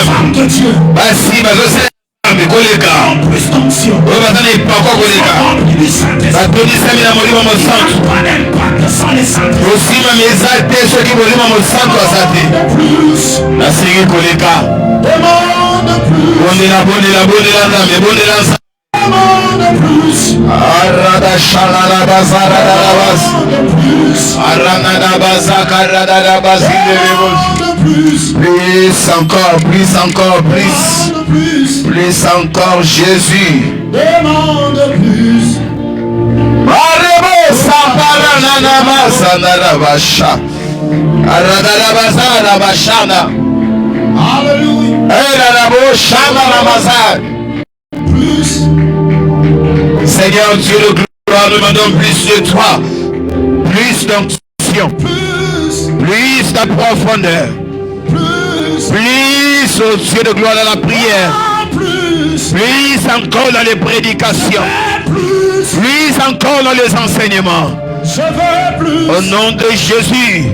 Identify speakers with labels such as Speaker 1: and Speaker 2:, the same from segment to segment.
Speaker 1: Femme de Dieu. En plus d'onction. Remplis du Saint-Esprit. Pas d'impact sans les saints. Demande plus. Demande plus.
Speaker 2: Plus encore, plus encore, plus encore, Jésus.
Speaker 1: Demande plus. Alléluia. Plus.
Speaker 2: Seigneur Dieu de gloire, nous demandons plus de toi, plus d'onction, plus de profondeur, plus au Dieu de gloire dans la prière, plus encore dans les prédications, plus encore dans les enseignements.
Speaker 1: Je veux plus.
Speaker 2: Au nom de Jésus.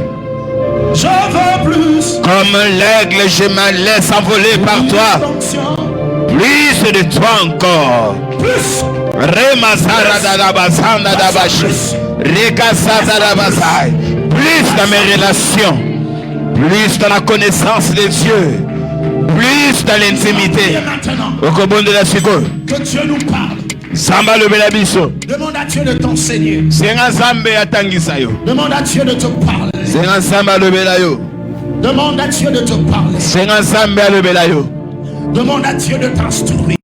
Speaker 1: Je veux plus.
Speaker 2: Comme l'aigle, je me laisse envoler par toi. Plus de toi encore.
Speaker 1: Plus.
Speaker 2: Plus dans mes relations. Plus dans la connaissance de Dieu. Plus dans l'intimité.
Speaker 1: Que Dieu nous parle.
Speaker 2: Demande
Speaker 1: à Dieu de t'enseigner. Demande à Dieu de te parler. Demande à Dieu de te parler. Demande à Dieu de t'instruire.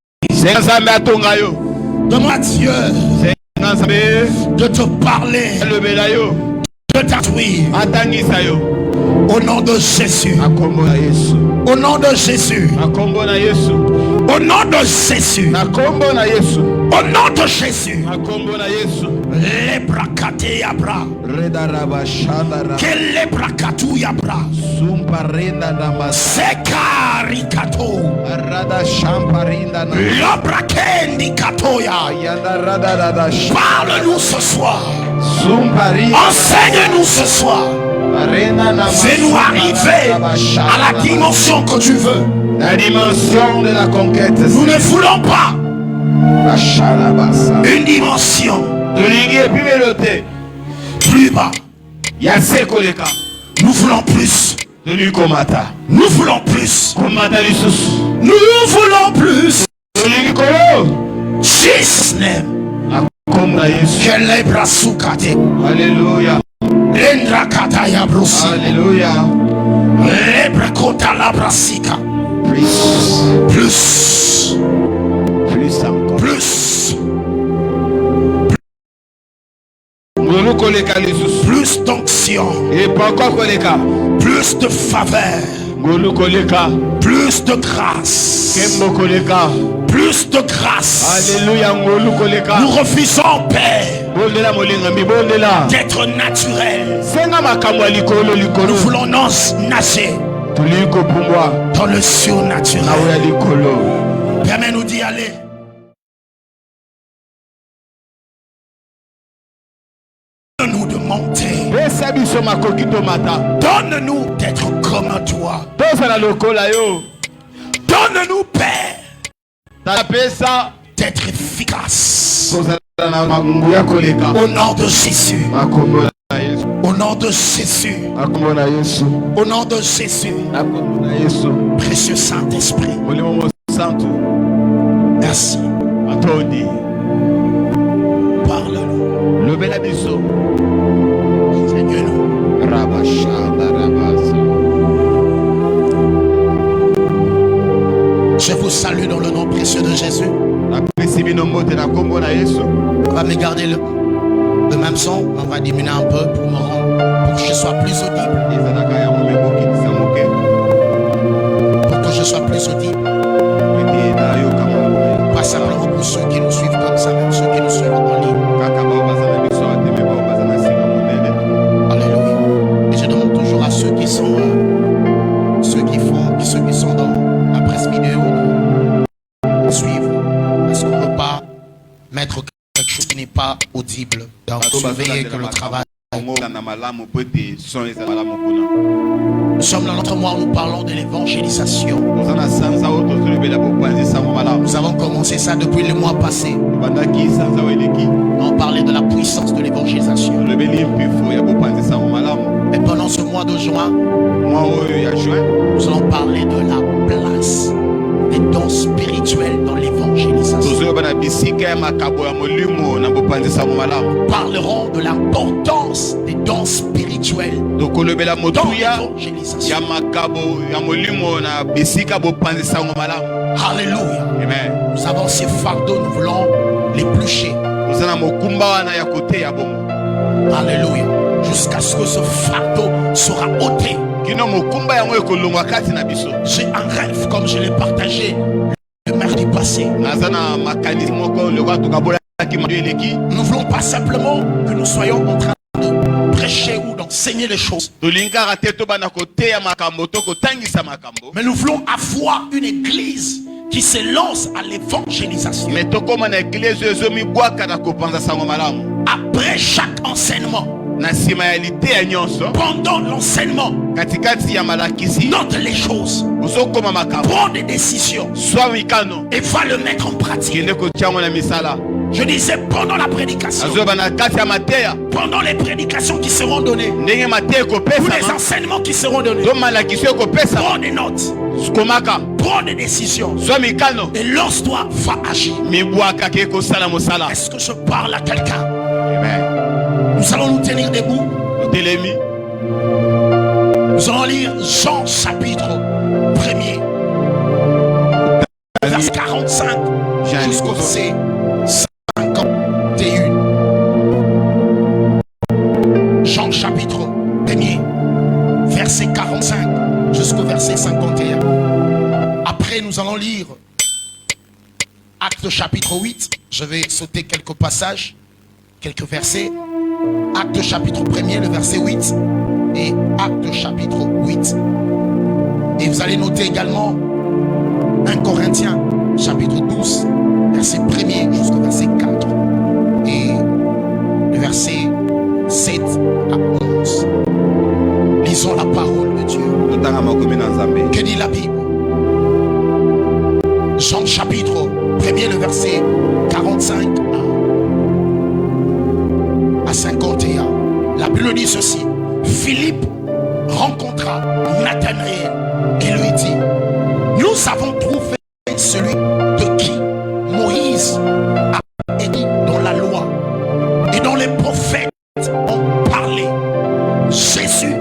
Speaker 1: Demande à Dieu de te parler, de t'instruire. Au nom de Jésus. Au nom de Jésus. Au nom de Jésus. Au nom de Jésus. Les bracate yabra. Quel les bracatu yabra. Sekarikato. L'obrakendi katoya. Parle-nous ce soir. Enseigne-nous ce soir. Fais-nous arriver à la dimension que tu veux.
Speaker 2: La dimension de la conquête.
Speaker 1: Nous ne voulons pas une dimension plus bas. Nous voulons plus. Nous voulons plus. Nous voulons plus. Jesus name.
Speaker 2: Alléluia.
Speaker 1: Rendra kataya brusi.
Speaker 2: Alléluia.
Speaker 1: Lebra kota la brasika. Plus.
Speaker 2: Encore.
Speaker 1: Plus. Plus d'onction. Plus de faveur. Plus de grâce. Plus de grâce.
Speaker 2: Alléluia.
Speaker 1: Nous refusons, Père, d'être naturel. Nous voulons nager dans le surnaturel. Permets-nous d'y aller. Donne-nous de monter. Donne-nous d'être comme toi. Donne-nous, Père, d'être efficace. Au nom de Jésus. Au nom de Jésus. Au nom de Jésus. Précieux Saint-Esprit. Merci. Parle-nous. Seigneur-nous. Je vous salue dans le nom précieux de Jésus. On va me garder le même son. On va diminuer un peu pour que je sois plus audible. Pour que je sois plus audible. Pas simplement pour ceux qui nous suivent comme ça, même ceux qui nous suivent en ligne. Alléluia. Et je demande toujours à ceux qui sont dans la presse vidéo de suivre, parce qu'on ne peut pas mettre quelque chose qui n'est pas audible. Donc surveillez que le travail Nous sommes dans notre mois où nous parlons de l'évangélisation. Nous avons commencé ça depuis le mois passé. On parlait de la puissance de l'évangélisation. Et pendant ce mois de juin, nous allons parler de la place des dons spirituels dans l'évangélisation. Nous parlerons de l'importance des dons spirituels dans l'évangélisation. Alléluia. Amen. Nous avons ces fardeaux, nous voulons l'éplucher. Alléluia. Jusqu'à ce que ce fardeau sera ôté. J'ai un rêve comme je l'ai partagé le mardi passé. Nous voulons pas simplement que nous soyons en train de prêcher ou d'enseigner les choses, mais nous voulons avoir une église qui se lance à l'évangélisation. Après chaque enseignement, pendant l'enseignement, note les choses, prends des décisions et va le mettre en pratique. Je disais pendant la prédication, pendant les prédications qui seront données, ou les enseignements qui seront donnés, prends des notes, prends des décisions et lance-toi, va agir. Est-ce que je parle à quelqu'un? Nous allons nous tenir debout. Nous allons lire Jean chapitre 1er, verset 45 jusqu'au verset 51. Jean chapitre 1er, verset 45 jusqu'au verset 51. Après, nous allons lire Actes chapitre 8. Je vais sauter quelques passages, quelques versets. Actes chapitre 1er, le verset 8. Et Actes chapitre 8. Et vous allez noter également 1 Corinthiens chapitre 12, verset 1er jusqu'au verset 4. Et le verset 7 à 11. Lisons la parole de Dieu. Que dit la Bible? Jean chapitre 1er, le verset 45 à 51. La Bible dit ceci. Philippe rencontra Nathanaël et lui dit: nous avons trouvé celui de qui Moïse a écrit dans la loi et dont les prophètes ont parlé, Jésus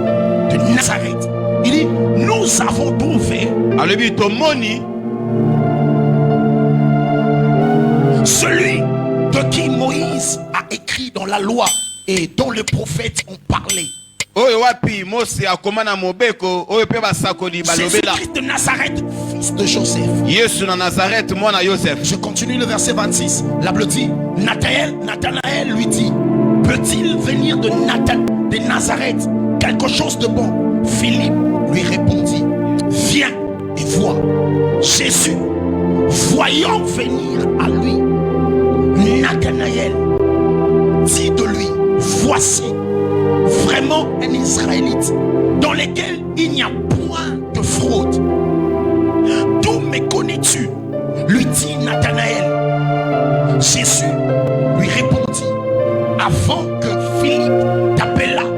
Speaker 1: de Nazareth. Il dit: nous avons trouvé celui de qui Moïse a écrit dans la loi et dont les prophètes ont parlé. Jésus-Christ de Nazareth, fils de Joseph. Je continue le verset 26. La Bible dit: Nathanaël lui dit: peut-il venir de Nazareth quelque chose de bon? Philippe lui répondit: viens et vois. Jésus, voyant venir à lui Nathanaël, dit de lui: voici vraiment un Israélite dans lequel il n'y a point de fraude. D'où me connais-tu? Lui dit Nathanaël. Jésus lui répondit: avant que Philippe t'appelât,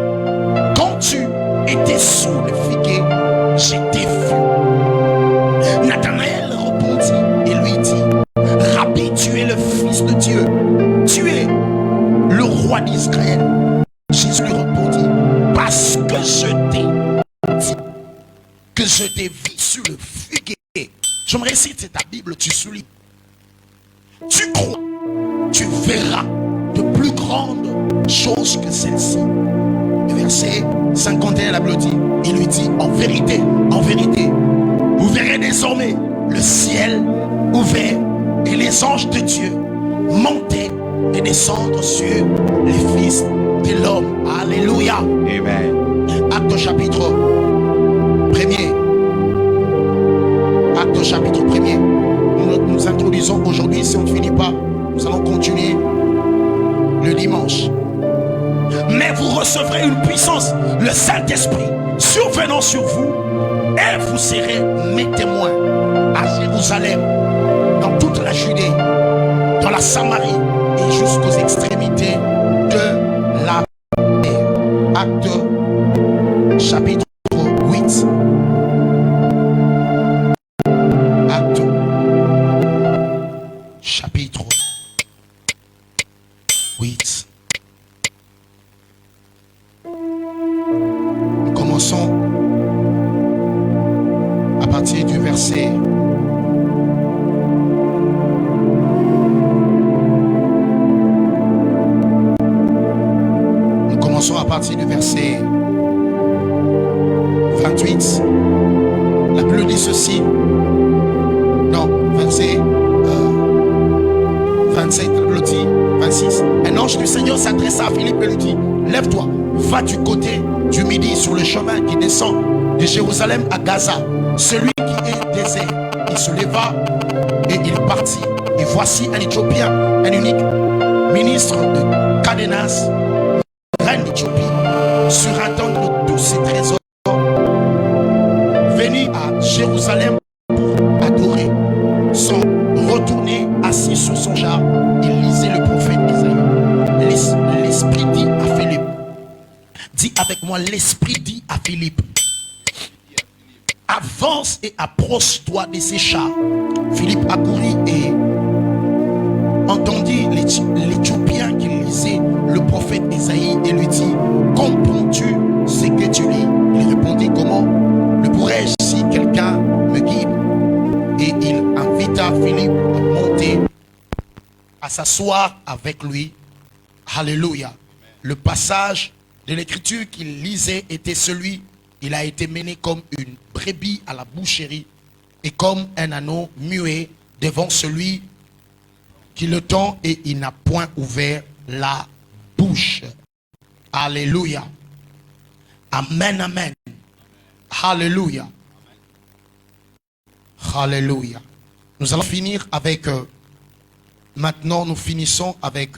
Speaker 1: quand tu étais sous le figuier, j'étais vu. Nathanaël répondit et lui dit: Rabbi, tu es le Fils de Dieu, tu es le roi d'Israël. Jésus lui répondit: parce que je t'ai dit que je t'ai vu sur le figuier. J'aimerais citer ta Bible, tu soulignes. Tu crois, tu verras de plus grandes choses que celle-ci. Le verset 51, la Bible dit, il lui dit: en vérité, vous verrez désormais le ciel ouvert et les anges de Dieu monter et descendre sur les fils de l'homme. Alléluia. Amen. Acte chapitre 1er. Acte chapitre 1er. Nous introduisons aujourd'hui, si on ne finit pas, nous allons continuer le dimanche. Mais vous recevrez une puissance, le Saint-Esprit, survenant sur vous, et vous serez mes témoins à Jérusalem, dans toute la Judée, dans la Samarie et jusqu'aux extrémités de la terre. Acte chapitre 8. Acte chapitre 8. Nous commençons à partir du verset 28. La Bible dit ceci. Non, verset 27, la Bible dit 26. Un ange du Seigneur s'adressa à Philippe et lui dit: lève-toi, va du côté du midi sur le chemin qui descend de Jérusalem à Gaza. Celui qui est désert. Il se leva et il partit. Et voici un Éthiopien, un unique ministre de Cadénas, reine d'Éthiopie, surintendant de tous ses trésors, venu à Jérusalem pour adorer. Sans retourner assis sur son char, il lisait le prophète Isaïe. L'Esprit dit à Philippe, dis avec moi, l'Esprit dit à Philippe, avance et approche-toi de ces chars. Philippe accourut et entendit l'Éthiopien qui lisait le prophète Isaïe et lui dit: comprends-tu ce que tu lis? Il répondit: comment le pourrais-je si quelqu'un me guide? Et il invita Philippe à monter, à s'asseoir avec lui. Alléluia. Le passage de l'écriture qu'il lisait était celui: il a été mené comme une brebis à la boucherie et comme un agneau muet devant celui qui le tend, et il n'a point ouvert la bouche. Alléluia. Amen, amen. Alléluia. Alléluia. Nous allons finir avec, maintenant nous finissons avec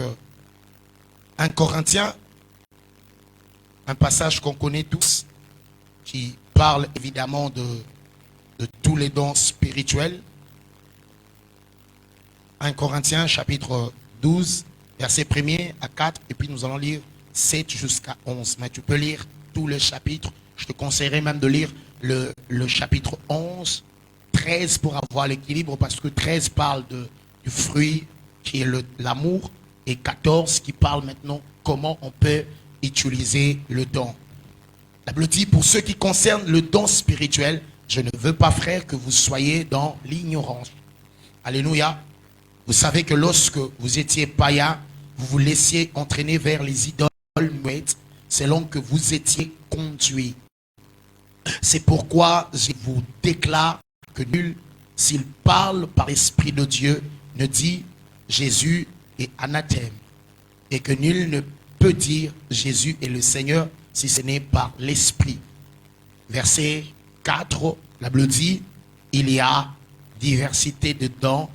Speaker 1: 1 Corinthiens, un passage qu'on connaît tous, qui parle évidemment de tous les dons spirituels. 1 Corinthiens chapitre 12, verset 1er à 4, et puis nous allons lire 7 jusqu'à 11. Mais tu peux lire tout le chapitre. Je te conseillerais même de lire le chapitre 11, 13 pour avoir l'équilibre, parce que 13 parle du fruit qui est l'amour, et 14 qui parle maintenant comment on peut utiliser le don. La Bible dit: pour ce qui concerne le don spirituel, je ne veux pas, frère, que vous soyez dans l'ignorance. Alléluia. Vous savez que lorsque vous étiez païen, vous vous laissiez entraîner vers les idoles muettes, selon que vous étiez conduits. C'est pourquoi je vous déclare que nul, s'il parle par l'Esprit de Dieu, ne dit Jésus est anathème, et que nul ne peut dire Jésus est le Seigneur si ce n'est par l'Esprit. Verset 4, la Bible dit: il y a diversité de dons,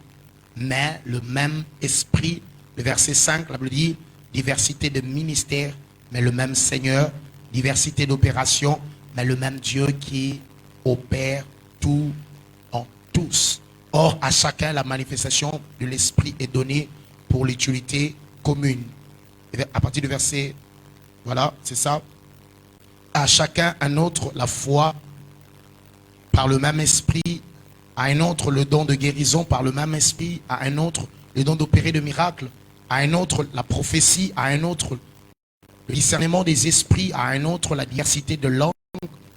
Speaker 1: mais le même Esprit. Le verset 5, la Bible dit: diversité de ministères, mais le même Seigneur. Diversité d'opérations, mais le même Dieu qui opère tout en tous. Or, à chacun, la manifestation de l'Esprit est donnée pour l'utilité commune. Et à partir du verset, voilà, c'est ça. À chacun un autre la foi par le même Esprit, à un autre le don de guérison par le même Esprit, à un autre le don d'opérer de miracles, à un autre la prophétie, à un autre le discernement des esprits, à un autre la diversité de langues,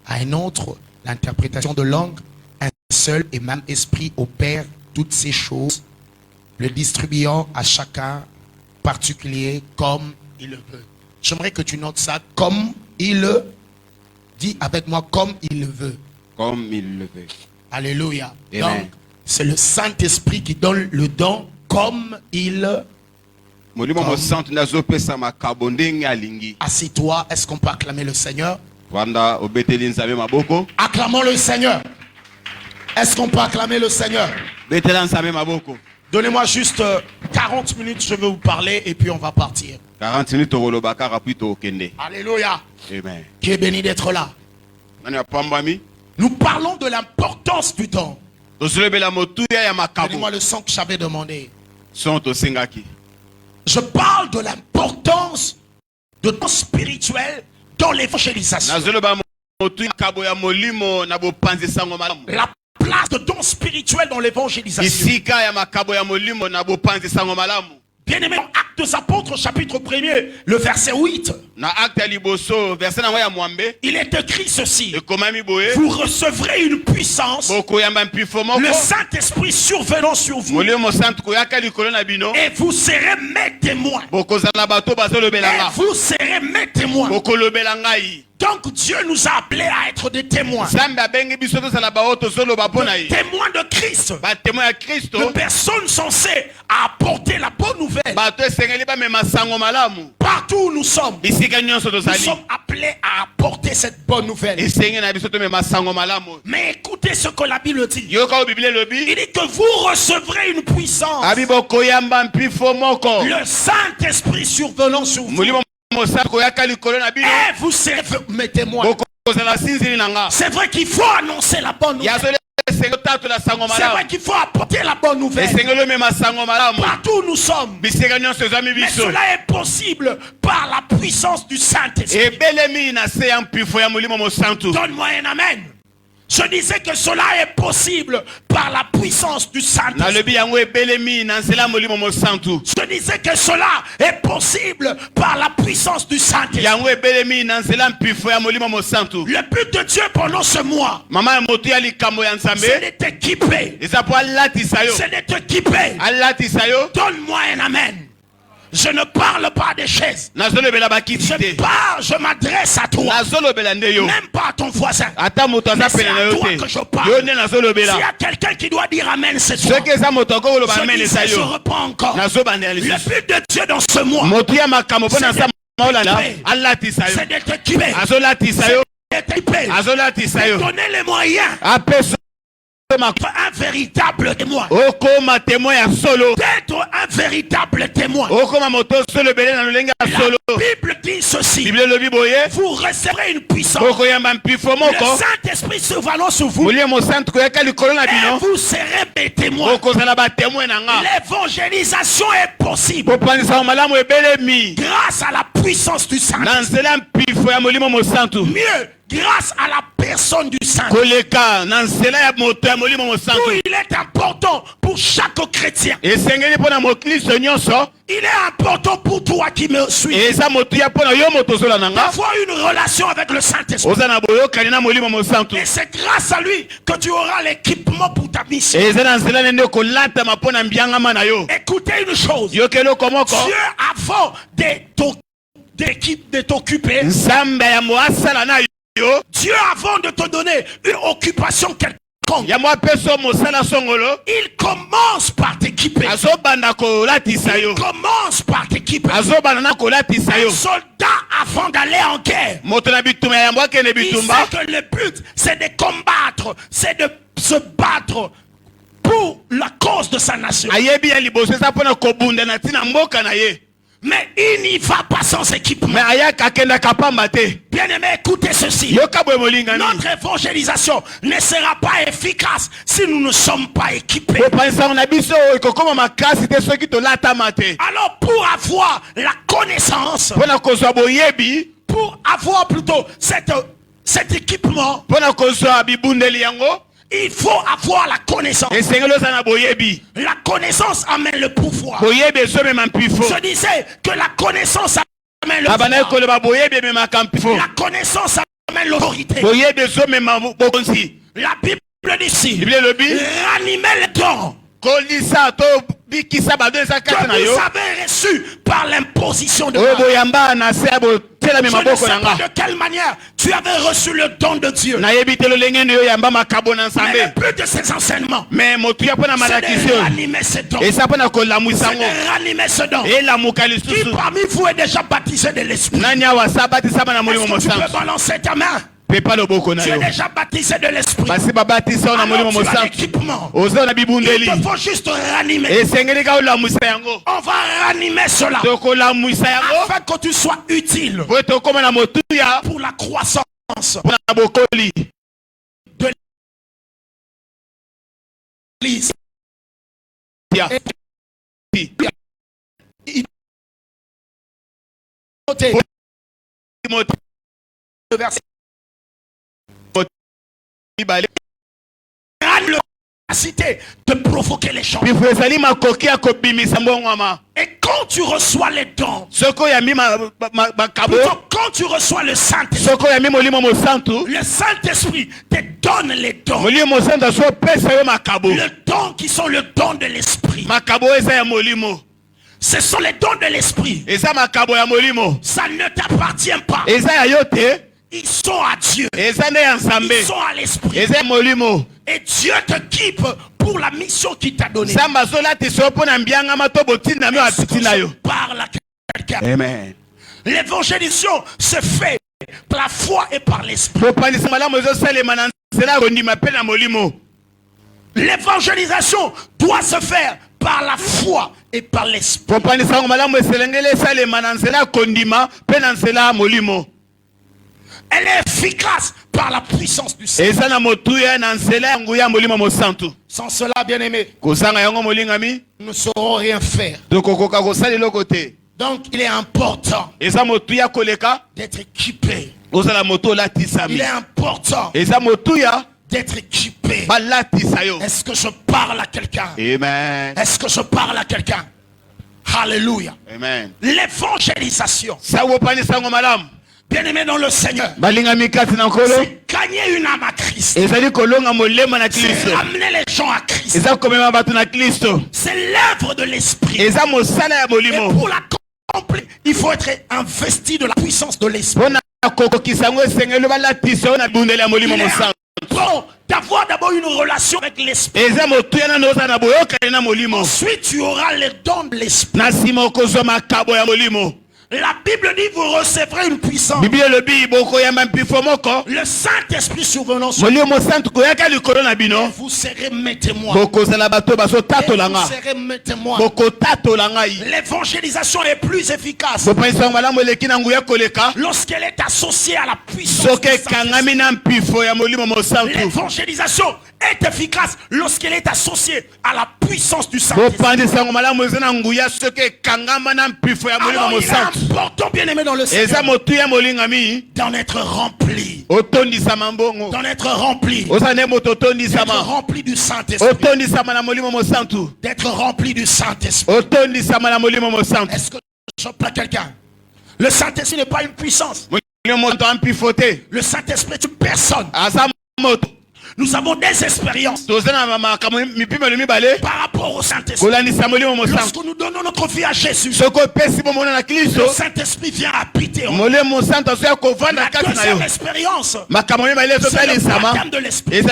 Speaker 1: à un autre l'interprétation de langues. Un seul et même Esprit opère toutes ces choses, le distribuant à chacun particulier comme il le veut. J'aimerais que tu notes ça, comme il le dit avec moi, comme il le veut.
Speaker 2: Comme il le veut.
Speaker 1: Alléluia.
Speaker 2: Amen.
Speaker 1: Donc, c'est le Saint-Esprit qui donne le don comme il le Assieds-toi, est-ce qu'on peut acclamer le Seigneur? Acclamons le Seigneur. Est-ce qu'on peut acclamer le Seigneur? Donnez-moi juste 40 minutes, je vais vous parler et puis on va partir.
Speaker 2: 40 minutes.
Speaker 1: Alléluia.
Speaker 2: Amen.
Speaker 1: Qui est béni d'être là. Nous parlons de l'importance du don. Donnez-moi le son que j'avais demandé. Je parle de l'importance de don spirituel dans l'évangélisation. La place de don spirituel dans l'évangélisation. Bien-aimé, dans Actes des Apôtres, chapitre 1er, le verset 8. Il est écrit ceci. Vous recevrez une puissance, le Saint-Esprit survenant sur vous, et vous serez mes témoins. Et vous serez mes témoins. Donc Dieu nous a appelés à être des témoins. Des témoins de Christ. De personnes censées apporter la bonne nouvelle. Partout où nous sommes. Nous sommes appelés à apporter cette bonne nouvelle. Mais écoutez ce que la Bible dit. Il dit que vous recevrez une puissance. Le Saint-Esprit survenant sur vous. Et vous serez mes témoins. C'est vrai qu'il faut annoncer la bonne nouvelle. C'est vrai qu'il faut apporter la bonne nouvelle. Partout où nous sommes. Mais cela est possible par la puissance du Saint-Esprit. Donne-moi un amen. Je disais que cela est possible par la puissance du Saint-Esprit. Je disais que cela est possible par la puissance du Saint-Esprit. Le but de Dieu pendant ce mois, c'est d'être équipé. C'est d'être équipé. Donne-moi un amen. Je ne parle pas des chaises. Je m'adresse à toi. Même pas à ton voisin. Mais c'est à toi que je parle. S'il y a quelqu'un qui doit dire amen, c'est toi. Je reprends encore. Le but de Dieu dans ce mois, c'est d'être équipé. C'est donner les moyens. Un véritable témoin. D'être un véritable témoin. La Bible dit ceci. Vous recevrez une puissance. Le Saint-Esprit survenant sur vous. Et vous serez des témoins. L'évangélisation est possible grâce à la puissance du Saint-Esprit. Mieux, grâce à la personne du Saint-Esprit. Il est important pour chaque chrétien. Il est important pour toi qui me suis. D'avoir une relation avec le Saint-Esprit. Et c'est grâce à lui que tu auras l'équipement pour ta mission. Écoutez une chose. Dieu, avant de t'occuper, Dieu, avant de te donner une occupation quelconque, il commence par t'équiper. Il commence par t'équiper. Un soldat, avant d'aller en guerre, il sait que le but, c'est de combattre, c'est de se battre pour la cause de sa nation. Mais il n'y va pas sans équipement. Bien-aimé, écoutez ceci. Notre évangélisation ne sera pas efficace si nous ne sommes pas équipés. Alors pour avoir la connaissance, pour avoir plutôt cet équipement, il faut avoir la connaissance. La connaissance amène le pouvoir. Je disais que la connaissance amène le pouvoir. La connaissance amène l'autorité. La Bible dit ici, ranimer les dons que vous avez reçu par l'imposition de Dieu. Je ne sais pas de quelle manière tu avais reçu le don de Dieu. Mais le but de ces enseignements, c'est de ranimer ce don. C'est de ranimer ce don. Qui parmi vous est déjà baptisé de l'Esprit? Est-ce que tu peux balancer ta main? Tu es déjà baptisé de l'Esprit. Alors tu as l'équipement. Il te faut juste ranimer. On va ranimer cela afin que tu sois utile pour la croissance l'obéissance de l'Église. Le verset capacité de provoquer les gens. Et quand tu reçois les dons, plutôt quand tu reçois le Saint-Esprit, le Saint-Esprit te donne les dons. Les dons qui sont le don de l'Esprit. Ce sont les dons de l'Esprit. Ça ne t'appartient pas. Ils sont à Dieu. Ils sont à l'Esprit. Et Dieu te quitte pour la mission qu'il t'a donnée. Est-ce que je parle à quelqu'un?
Speaker 2: Amen.
Speaker 1: L'évangélisation se fait par la foi et par l'Esprit. L'évangélisation doit se faire par la foi et par l'Esprit. Elle est efficace par la puissance du Seigneur. Sans cela, bien-aimé, nous ne saurons rien faire. Donc, il est important d'être équipé. Il est important d'être équipé. Est-ce que je parle à quelqu'un?
Speaker 2: Amen.
Speaker 1: Est-ce que je parle à quelqu'un? Alléluia.
Speaker 2: Amen.
Speaker 1: L'évangélisation, bien-aimé dans le Seigneur, c'est gagner une âme à Christ. C'est ramener les gens à Christ. C'est l'œuvre de l'Esprit. Et pour l'accomplir, il faut être investi de la puissance de l'Esprit. Bon, d'avoir d'abord une relation avec l'Esprit. Ensuite, tu auras les dons de l'Esprit. La Bible dit vous recevrez une puissance. Le Saint-Esprit survenant sur vous. Vous serez mes témoins. Vous serez mes témoins. L'évangélisation est plus efficace lorsqu'elle est associée à la puissance du Saint-Esprit. L'évangélisation est efficace lorsqu'elle est associée à la puissance du Saint-Esprit. Alors il est important, bien aimé dans le Seigneur, d'en être rempli. D'en être rempli. D'être rempli du Saint-Esprit. D'être rempli du Saint-Esprit. Est-ce que je parle à quelqu'un? Le Saint-Esprit n'est pas une puissance. Le Saint-Esprit est une personne. Nous avons des expériences par rapport au Saint-Esprit. Lorsque nous donnons notre vie à Jésus, le Saint-Esprit vient habiter en nous. La deuxième expérience, c'est le baptême de l'Esprit. Il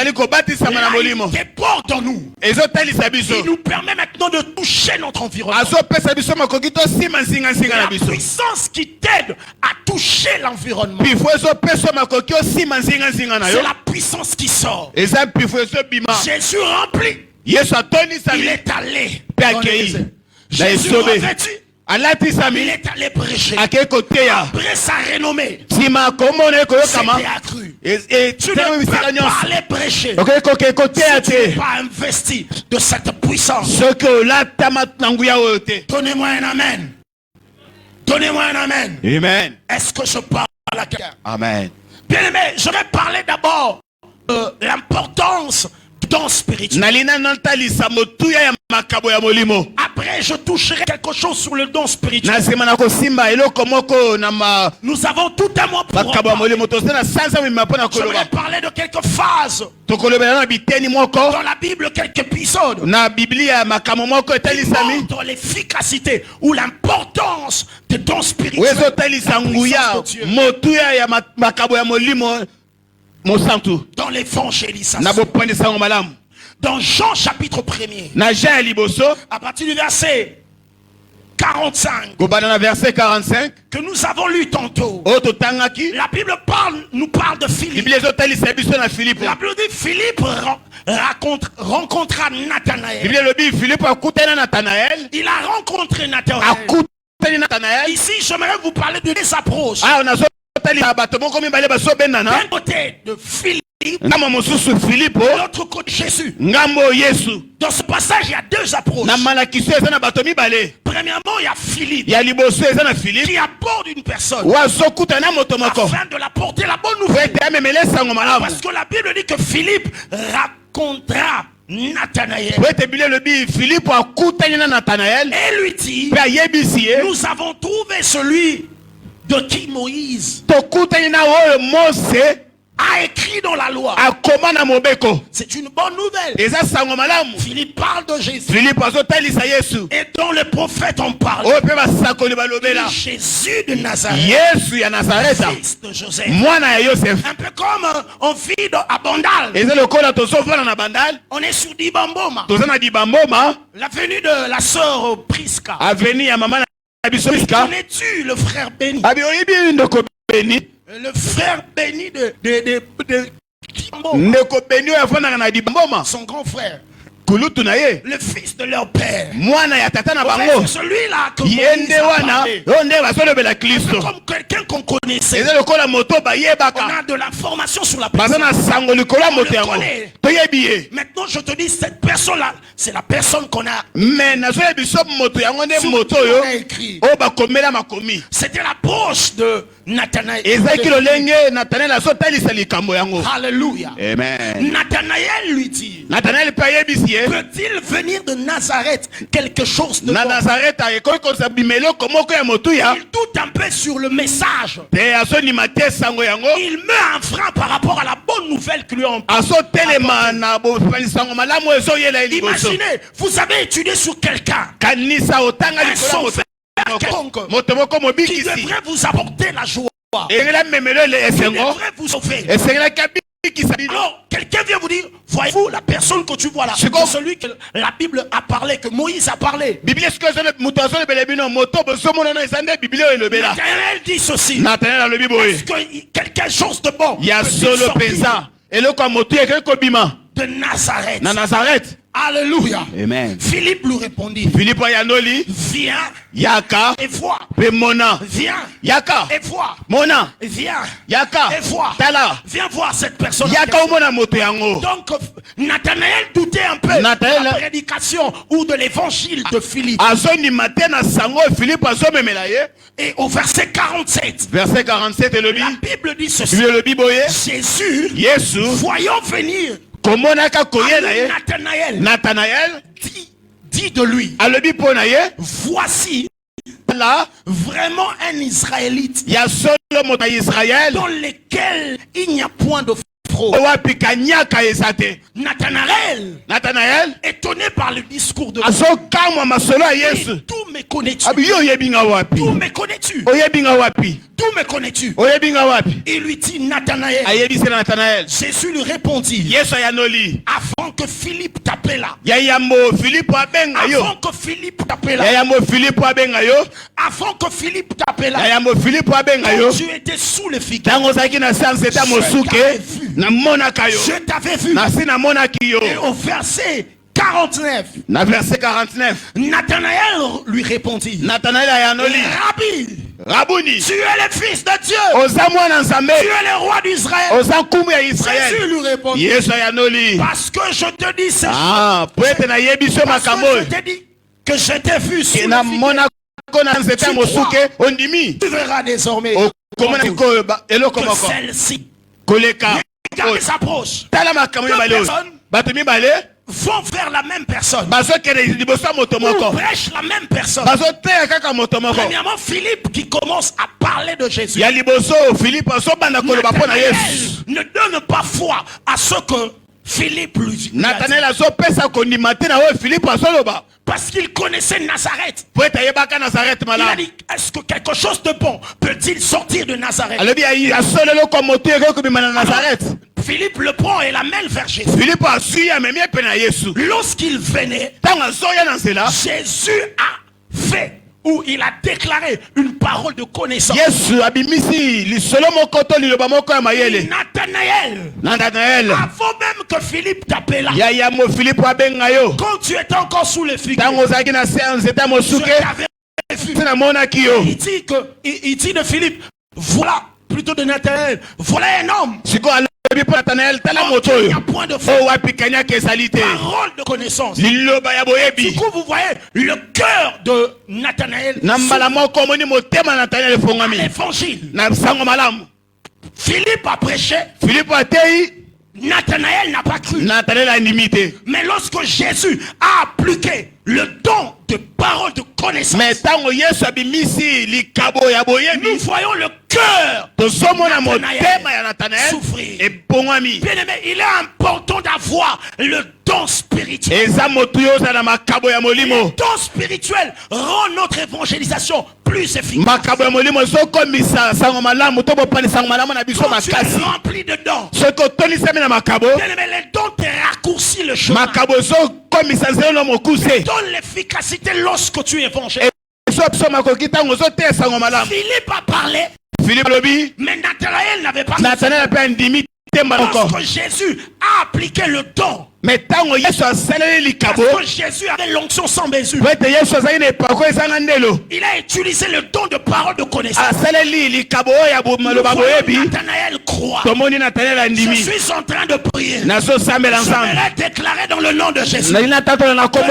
Speaker 1: déborde en nous. Il nous permet maintenant de toucher notre environnement. La puissance qui t'aide à toucher l'environnement, c'est la puissance qui sort. Jésus rempli. Il est allé. Jésus revêtu. Il est allé prêcher. Après sa renommée, c'était accru. Tu ne peux pas aller prêcher si tu n'es pas investi de cette puissance. Donnez-moi un amen. Donnez-moi un amen.
Speaker 2: Amen.
Speaker 1: Est-ce que je parle à quelqu'un?
Speaker 2: Amen.
Speaker 1: Bien aimé, je vais parler d'abord l'importance du don spirituel. Après, je toucherai quelque chose sur le don spirituel. Nous avons tout un mois pour en parler. J'aimerais parler de quelques phases dans la Bible, quelques épisodes qui montrent l'efficacité ou l'importance des dons spirituels. Dans l'évangélisation. Dans Jean chapitre 1er, à partir du verset 45, que nous avons lu tantôt, la Bible nous parle de Philippe. La Bible dit Philippe rencontra Nathanaël. Il a rencontré Nathanaël. Ici, j'aimerais vous parler de des approches D'un côté de Philippe, de l'autre côté Jésus. Dans ce passage, il y a deux approches. Premièrement, il y a Philippe qui apporte une personne afin de la porter la bonne nouvelle. Parce que la Bible dit que Philippe racontera Nathanaël. Et lui dit, nous avons trouvé celui de qui Moïse a écrit dans la loi. C'est une bonne nouvelle. Philippe parle de Jésus. Et dont les prophètes ont parlé. Jésus de Nazareth, fils de Joseph. Un peu comme on vit à Bandal. On est sur Dibamboma. La venue de la sœur Priska. Connais-tu le frère Béni? Le frère Béni de Dibamboma. Son grand frère. Le fils de leur père. C'est celui-là que Moïse a parlé. Comme quelqu'un qu'on connaissait. On a de l'information sur la personne. On le connaît. Maintenant je te dis, cette personne-là, c'est la personne qu'on a écrit. C'était l'approche de Nathanaël. Alléluia. Nathanaël lui dit, peut-il venir de Nazareth quelque chose de bon? Il doute un peu sur le message. Il met un frein par rapport à la bonne nouvelle que lui ont apportée. Imaginez, vous avez étudié sur quelqu'un, un sauveur qui devrait vous apporter la joie. Il devrait vous sauver. Alors, quelqu'un vient vous dire, voyez-vous la personne que tu vois là, c'est celui que la Bible a parlé, que Moïse a parlé. Nathanaël dit ceci. Est-ce que quelque chose de bon de Nazareth? Alléluia.
Speaker 2: Amen.
Speaker 1: Philippe lui répondit, viens
Speaker 2: Yaka
Speaker 1: et vois. Viens
Speaker 2: Yaka
Speaker 1: et vois.
Speaker 2: Mona
Speaker 1: Viens
Speaker 2: Yaka
Speaker 1: et vois.
Speaker 2: Tala.
Speaker 1: Viens voir cette personne.
Speaker 2: Donc
Speaker 1: Nathanaël doutait un peu de la prédication ou de l'évangile de Philippe. Et au verset 47, la Bible dit ceci. Jésus, voyant venir Nathanaël, dit de lui, voici vraiment un Israélite dans lequel il n'y a point de fraude. Nathanaël, étonné par le discours de Jésus, tout me connais-tu? Tout me connais-tu? Tout me connais-tu? Il lui dit, Nathanaël. Jésus lui répondit, avant que Philippe t'appela. Avant que Philippe t'appela. Avant que Philippe t'appela. Tu étais sous le figuier. Je t'avais vu. Et au verset 49, Nathanaël lui répondit, Rabbi, tu es le fils de Dieu. Tu es le roi d'Israël. Jésus lui répondit, parce que je te dis ces choses. Parce que je te dis que je t'ai vu sous le figuier. Tu verras désormais que celle-ci. Regardez sa approche. Deux personnes vont vers la même personne. Ou prêchent la même personne. Premièrement, Philippe qui commence à parler de Jésus. Nathanaël ne donne pas foi à ce que Philippe lui dit. Parce qu'il connaissait Nazareth. Il a dit, est-ce que quelque chose de bon peut-il sortir de Nazareth? Philippe le prend et l'amène vers Jésus. Lorsqu'il venait, Jésus a fait, où il a déclaré une parole de connaissance. Nathanaël, avant même que Philippe t'appela, quand tu étais encore sous le figuier, je t'avais vu. Il dit de Philippe, voilà plutôt de Nathanaël, voilà un homme.
Speaker 2: Il n'y
Speaker 1: a point de foi. Parole de connaissance. Du coup, vous voyez le cœur de Nathanaël. L'évangile. Philippe a prêché. Nathanaël n'a pas cru. Mais lorsque Jésus a appliqué le don de parole de connaissance, nous voyons le cœur de Nathanaël souffrir. Bien aimé, il est important d'avoir le don spirituel. Le don spirituel rend notre évangélisation plus efficace. Quand tu es rempli de dons, bien aimé, les dons te raccourcissent le chemin. Donne l'efficacité lorsque tu évangélises. Philippe a parlé, mais Nathanaël n'avait pas. Lorsque Jésus a appliqué le don, parce que Jésus avait l'onction sans mesure, il a utilisé le don de parole de connaissance. Nathanaël croit. Je suis en train de prier. Je vais déclarer dans le nom de Jésus que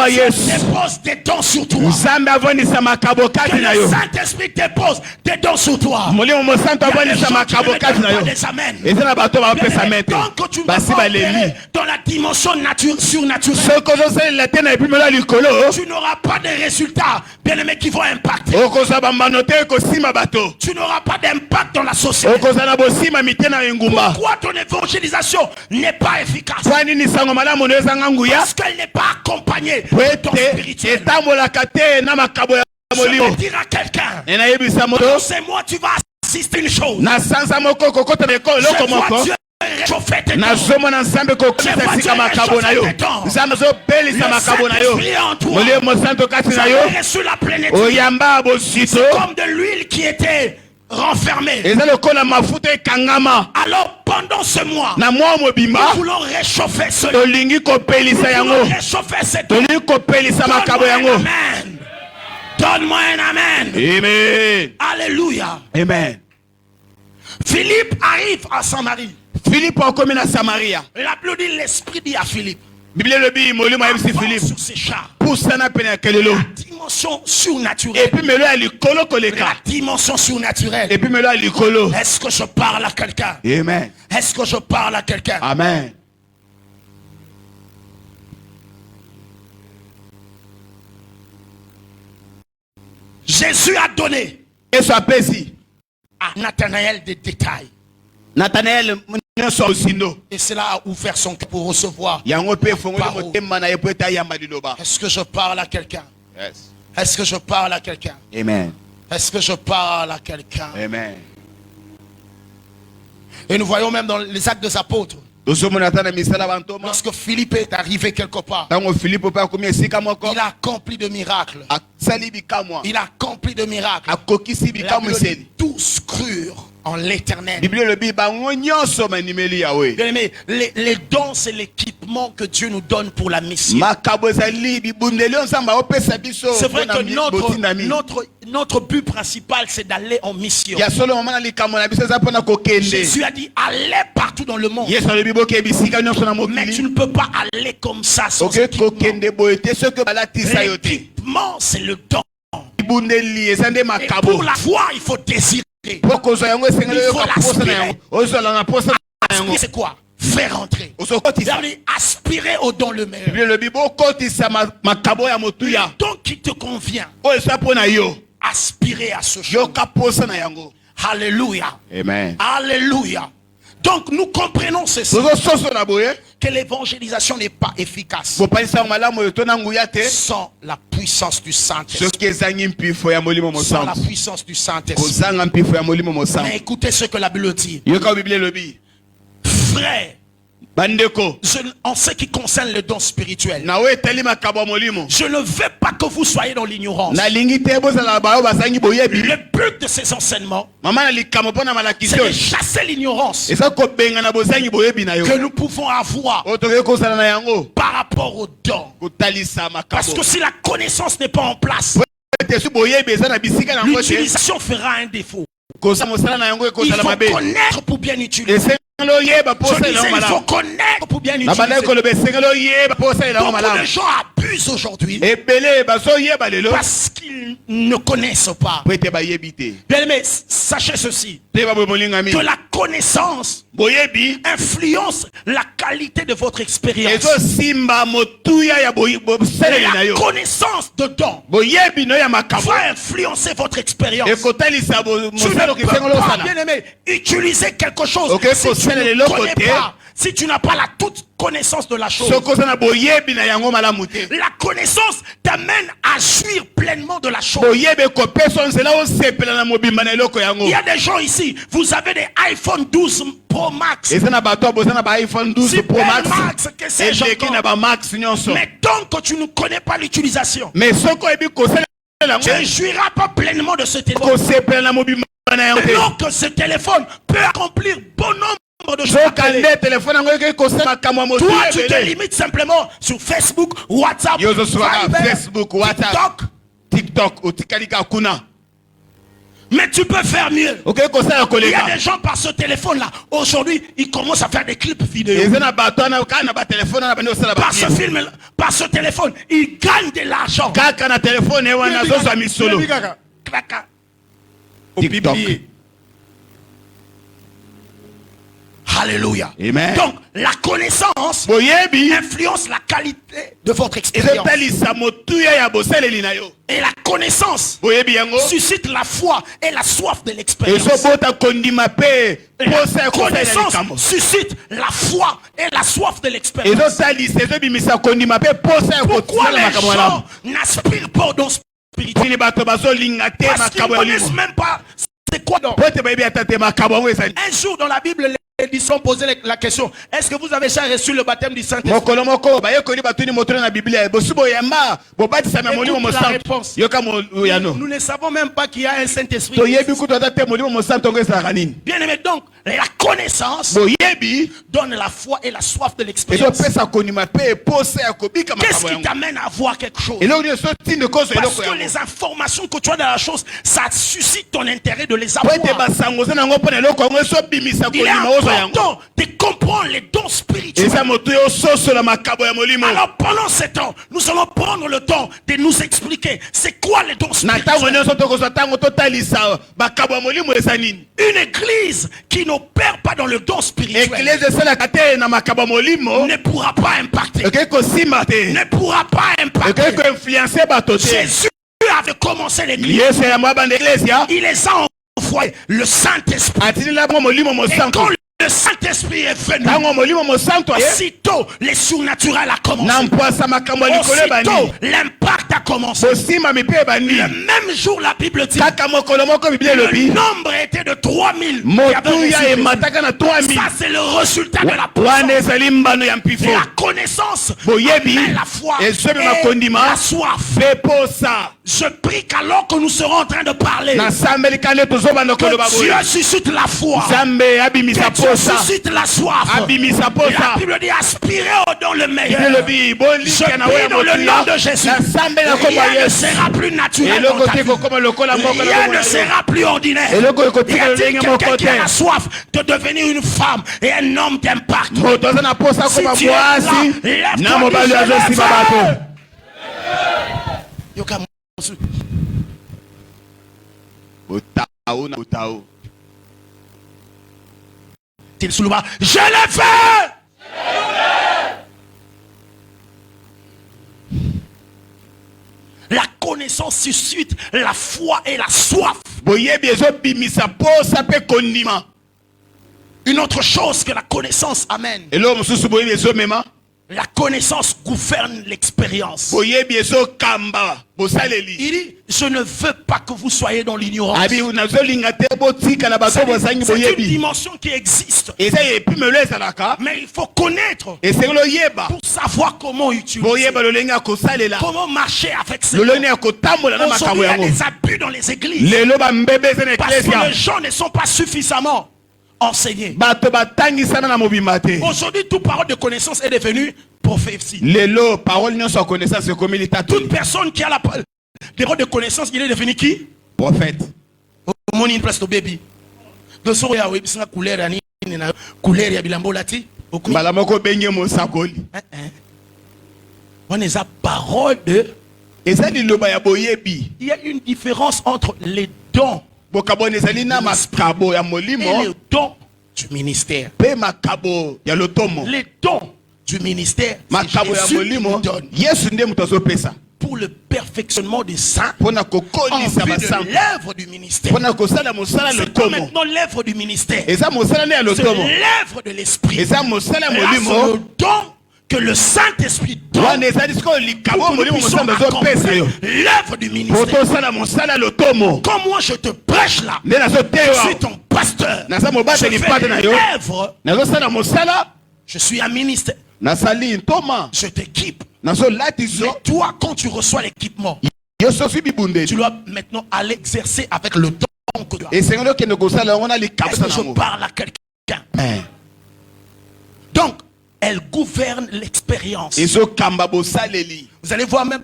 Speaker 1: Dieu dépose des dons sur toi. Que le Saint-Esprit dépose des dons sur toi. Il y a des gens qui ne donnent pas des amens. Tant que tu vas opérer dans la dimension surnaturelle, tu n'auras pas de résultats, bien aimés, qui vont impacter. Tu n'auras pas d'impact dans la société. Pourquoi ton évangélisation n'est pas efficace? Parce qu'elle n'est pas accompagnée de ton spirituel. Je vais dire à quelqu'un, c'est moi, tu vas assister une chose. Je vois Dieu réchauffer tes dons. Reçu la plénitude. C'est comme de l'huile qui était renfermée. Alors pendant ce mois, nous voulons réchauffer ce dons. Nous voulons réchauffer ces dons. Donne-moi un amen.
Speaker 2: Amen.
Speaker 1: Alléluia.
Speaker 2: Amen.
Speaker 1: Philippe arrive à Samarie.
Speaker 2: Philippe a commis à Samarie.
Speaker 1: La Bible dit, l'esprit dit à Philippe,
Speaker 2: sur
Speaker 1: ses chars.
Speaker 2: La
Speaker 1: Dimension surnaturelle. La dimension surnaturelle. Est-ce que je parle à quelqu'un?
Speaker 2: Amen.
Speaker 1: Est-ce que je parle à quelqu'un?
Speaker 2: Amen.
Speaker 1: Jésus a donné à Nathanaël des détails.
Speaker 2: Nathanaël,
Speaker 1: et cela a ouvert son cœur pour recevoir. Est-ce que je parle à quelqu'un?
Speaker 2: Yes.
Speaker 1: Est-ce que je parle à quelqu'un?
Speaker 2: Amen.
Speaker 1: Est-ce que je parle à quelqu'un?
Speaker 2: Amen.
Speaker 1: Et nous voyons même dans les Actes des Apôtres, lorsque Philippe est arrivé quelque part, il a accompli de miracles. Il a accompli de miracles. Tous crurent en l'éternel. Les dons, c'est l'équipement que Dieu nous donne pour la mission. C'est vrai que notre but principal, c'est d'aller en mission. Jésus a dit, allez partout dans le monde. Mais tu ne peux pas aller comme ça sans équipement. L'équipement, c'est le don. Et pour la foi, il faut désirer. Il faut l'aspirer. C'est quoi? Faire entrer. Aspirer au don le meilleur. Le don qui te convient. Aspirer à ce chose. Alléluia.
Speaker 2: Amen.
Speaker 1: Alléluia. Donc nous comprenons ceci, que l'évangélisation n'est pas efficace sans la puissance du Saint-Esprit. Sans la puissance du Saint-Esprit. Mais écoutez ce que la Bible dit. Frère, en ce qui concerne le don spirituel, je ne veux pas que vous soyez dans l'ignorance. Le but de ces enseignements, c'est de chasser l'ignorance que nous pouvons avoir par rapport au don. Parce que si la connaissance n'est pas en place, l'utilisation fera un défaut. Il faut connaître pour bien utiliser. Je disais, il faut connaître pour bien utiliser. Beaucoup de gens abusent aujourd'hui parce qu'ils ne connaissent pas. Bien aimé, sachez ceci, que la connaissance influence la qualité de votre expérience. La connaissance dedans va influencer votre expérience. Tu ne peux pas, bien aimé, utiliser quelque chose si tu ne connais pas, si tu n'as pas la toute connaissance de la chose. La connaissance t'amène à jouir pleinement de la chose. Il y a des gens ici, vous avez des iPhone 12 Pro Max. Super Max, que sais-je encore. Mais tant que tu ne connais pas l'utilisation, tu ne jouiras pas pleinement de ce téléphone. Alors que ce téléphone peut accomplir bon nombre de choses. Toi, tu te limites simplement sur Facebook, WhatsApp, TikTok. Mais tu peux faire mieux. Il y a des gens par ce téléphone-là. Aujourd'hui, ils commencent à faire des clips vidéo. Par ce téléphone, ils gagnent de l'argent. TikTok. Alléluia. Amen. Donc, la connaissance influence la qualité de votre expérience. Et la connaissance suscite la foi et la soif de l'expérience. La connaissance suscite la foi et la soif de l'expérience. Pourquoi les gens n'aspirent pas au don spirituel? Parce qu'ils ne connaissent même pas c'est quoi donc. Un jour dans la Bible, les disciples posaient la question: est-ce que vous avez déjà reçu le baptême du Saint-Esprit? La réponse: nous ne savons même pas qu'il y a un Saint-Esprit. Bien aimé, donc la connaissance donne la foi et la soif de l'expérience. Qu'est-ce qui t'amène à voir quelque chose? Parce que les informations que tu as dans la chose, ça suscite ton intérêt de les avoir. Il est important de comprendre les dons spirituels. Alors pendant ce temps, nous allons prendre le temps de nous expliquer c'est quoi les dons spirituels. Une église qui n'opère pas dans le don spirituel ne pourra pas impacter. Ne pourra pas impacter. Jésus avait commencé l'église. Il les a envoyés le Saint-Esprit. Et quand le Saint-Esprit est venu, aussitôt les surnaturels a commencé. Aussitôt l'impact a commencé. Le même jour, la Bible dit le nombre était de 3000. Ça c'est le résultat de la puissance. La connaissance amène la foi et la soif. Je prie qu'alors que nous serons en train de parler, que Dieu suscite la foi, que Dieu suscite la soif. La Bible dit aspirer au don le meilleur. Je prie dans le nom de Jésus, rien ne sera plus naturel dans ta vie. Rien ne sera plus ordinaire. Y a-t-il quelqu'un qui a la soif de devenir une femme et un homme d'impact? Si tu es là, lève-toi, je l'ai fait. La connaissance suscite la foi et la soif. Une autre chose que la connaissance amène, la connaissance gouverne l'expérience. Il dit, je ne veux pas que vous soyez dans l'ignorance. C'est une dimension qui existe. Mais il faut connaître pour savoir comment utiliser, comment marcher avec ces gens. Aujourd'hui, il y a des abus dans les églises parce que les gens ne sont pas suffisamment enseignés. Aujourd'hui, toute parole de connaissance est devenue prophétie. Toute personne qui a la parole de connaissance, il est devenu qui?
Speaker 2: Prophète.
Speaker 1: Money place to baby. De so ya we bisa couleur ani na couleur ya bilambo lati.
Speaker 2: Mbala moko benye mo sakoli.
Speaker 1: On est à parole de.
Speaker 2: Et ça liloba ya boyebi.
Speaker 1: Il y a une différence entre les dons.
Speaker 2: Bokabone zali na makabo ya
Speaker 1: Et
Speaker 2: molimo.
Speaker 1: les dons du ministère.
Speaker 2: Pe makabo ya lotomo.
Speaker 1: Les dons du ministère.
Speaker 2: Makabo ya
Speaker 1: Jésus qui
Speaker 2: molimo.
Speaker 1: nous donne
Speaker 2: Yesu nde muto pesa.
Speaker 1: pour le perfectionnement des saints.
Speaker 2: Pona
Speaker 1: En
Speaker 2: kokolisa
Speaker 1: vue
Speaker 2: ba
Speaker 1: de
Speaker 2: santo.
Speaker 1: l'œuvre du ministère.
Speaker 2: Pona kosala mosala
Speaker 1: C'est pas
Speaker 2: lotomo.
Speaker 1: maintenant l'œuvre du ministère.
Speaker 2: Eza mosala ne ya
Speaker 1: C'est
Speaker 2: lotomo.
Speaker 1: l'œuvre de l'esprit.
Speaker 2: Eza mosala
Speaker 1: Là, c'est
Speaker 2: molimo.
Speaker 1: le don que le Saint-Esprit donne
Speaker 2: Wana eza disiko
Speaker 1: pour
Speaker 2: likabo
Speaker 1: que nous
Speaker 2: molimo
Speaker 1: puissions
Speaker 2: mosala zo pesa yo.
Speaker 1: accomplir l'œuvre du ministère.
Speaker 2: Poto sala mosala lotomo.
Speaker 1: Comme moi je te prêche là,
Speaker 2: Nde nazo
Speaker 1: je
Speaker 2: tewa.
Speaker 1: suis ton pasteur.
Speaker 2: Naza
Speaker 1: Je
Speaker 2: mobate ni
Speaker 1: fais
Speaker 2: pate na yo.
Speaker 1: l'œuvre.
Speaker 2: Nazo sala mosala.
Speaker 1: Je suis un ministère.
Speaker 2: Nasali ntoma.
Speaker 1: Je t'équipe.
Speaker 2: Nazo latiso.
Speaker 1: Mais toi, quand tu reçois l'équipement,
Speaker 2: Yo sofi bibunde.
Speaker 1: tu dois maintenant aller exercer avec le don que tu as.
Speaker 2: Et c'est que nous kosala on a likabo
Speaker 1: Est-ce que je
Speaker 2: sana.
Speaker 1: parle à quelqu'un? Donc, elle gouverne l'expérience.
Speaker 2: Ezo kamba bosaleli.
Speaker 1: Vous allez voir même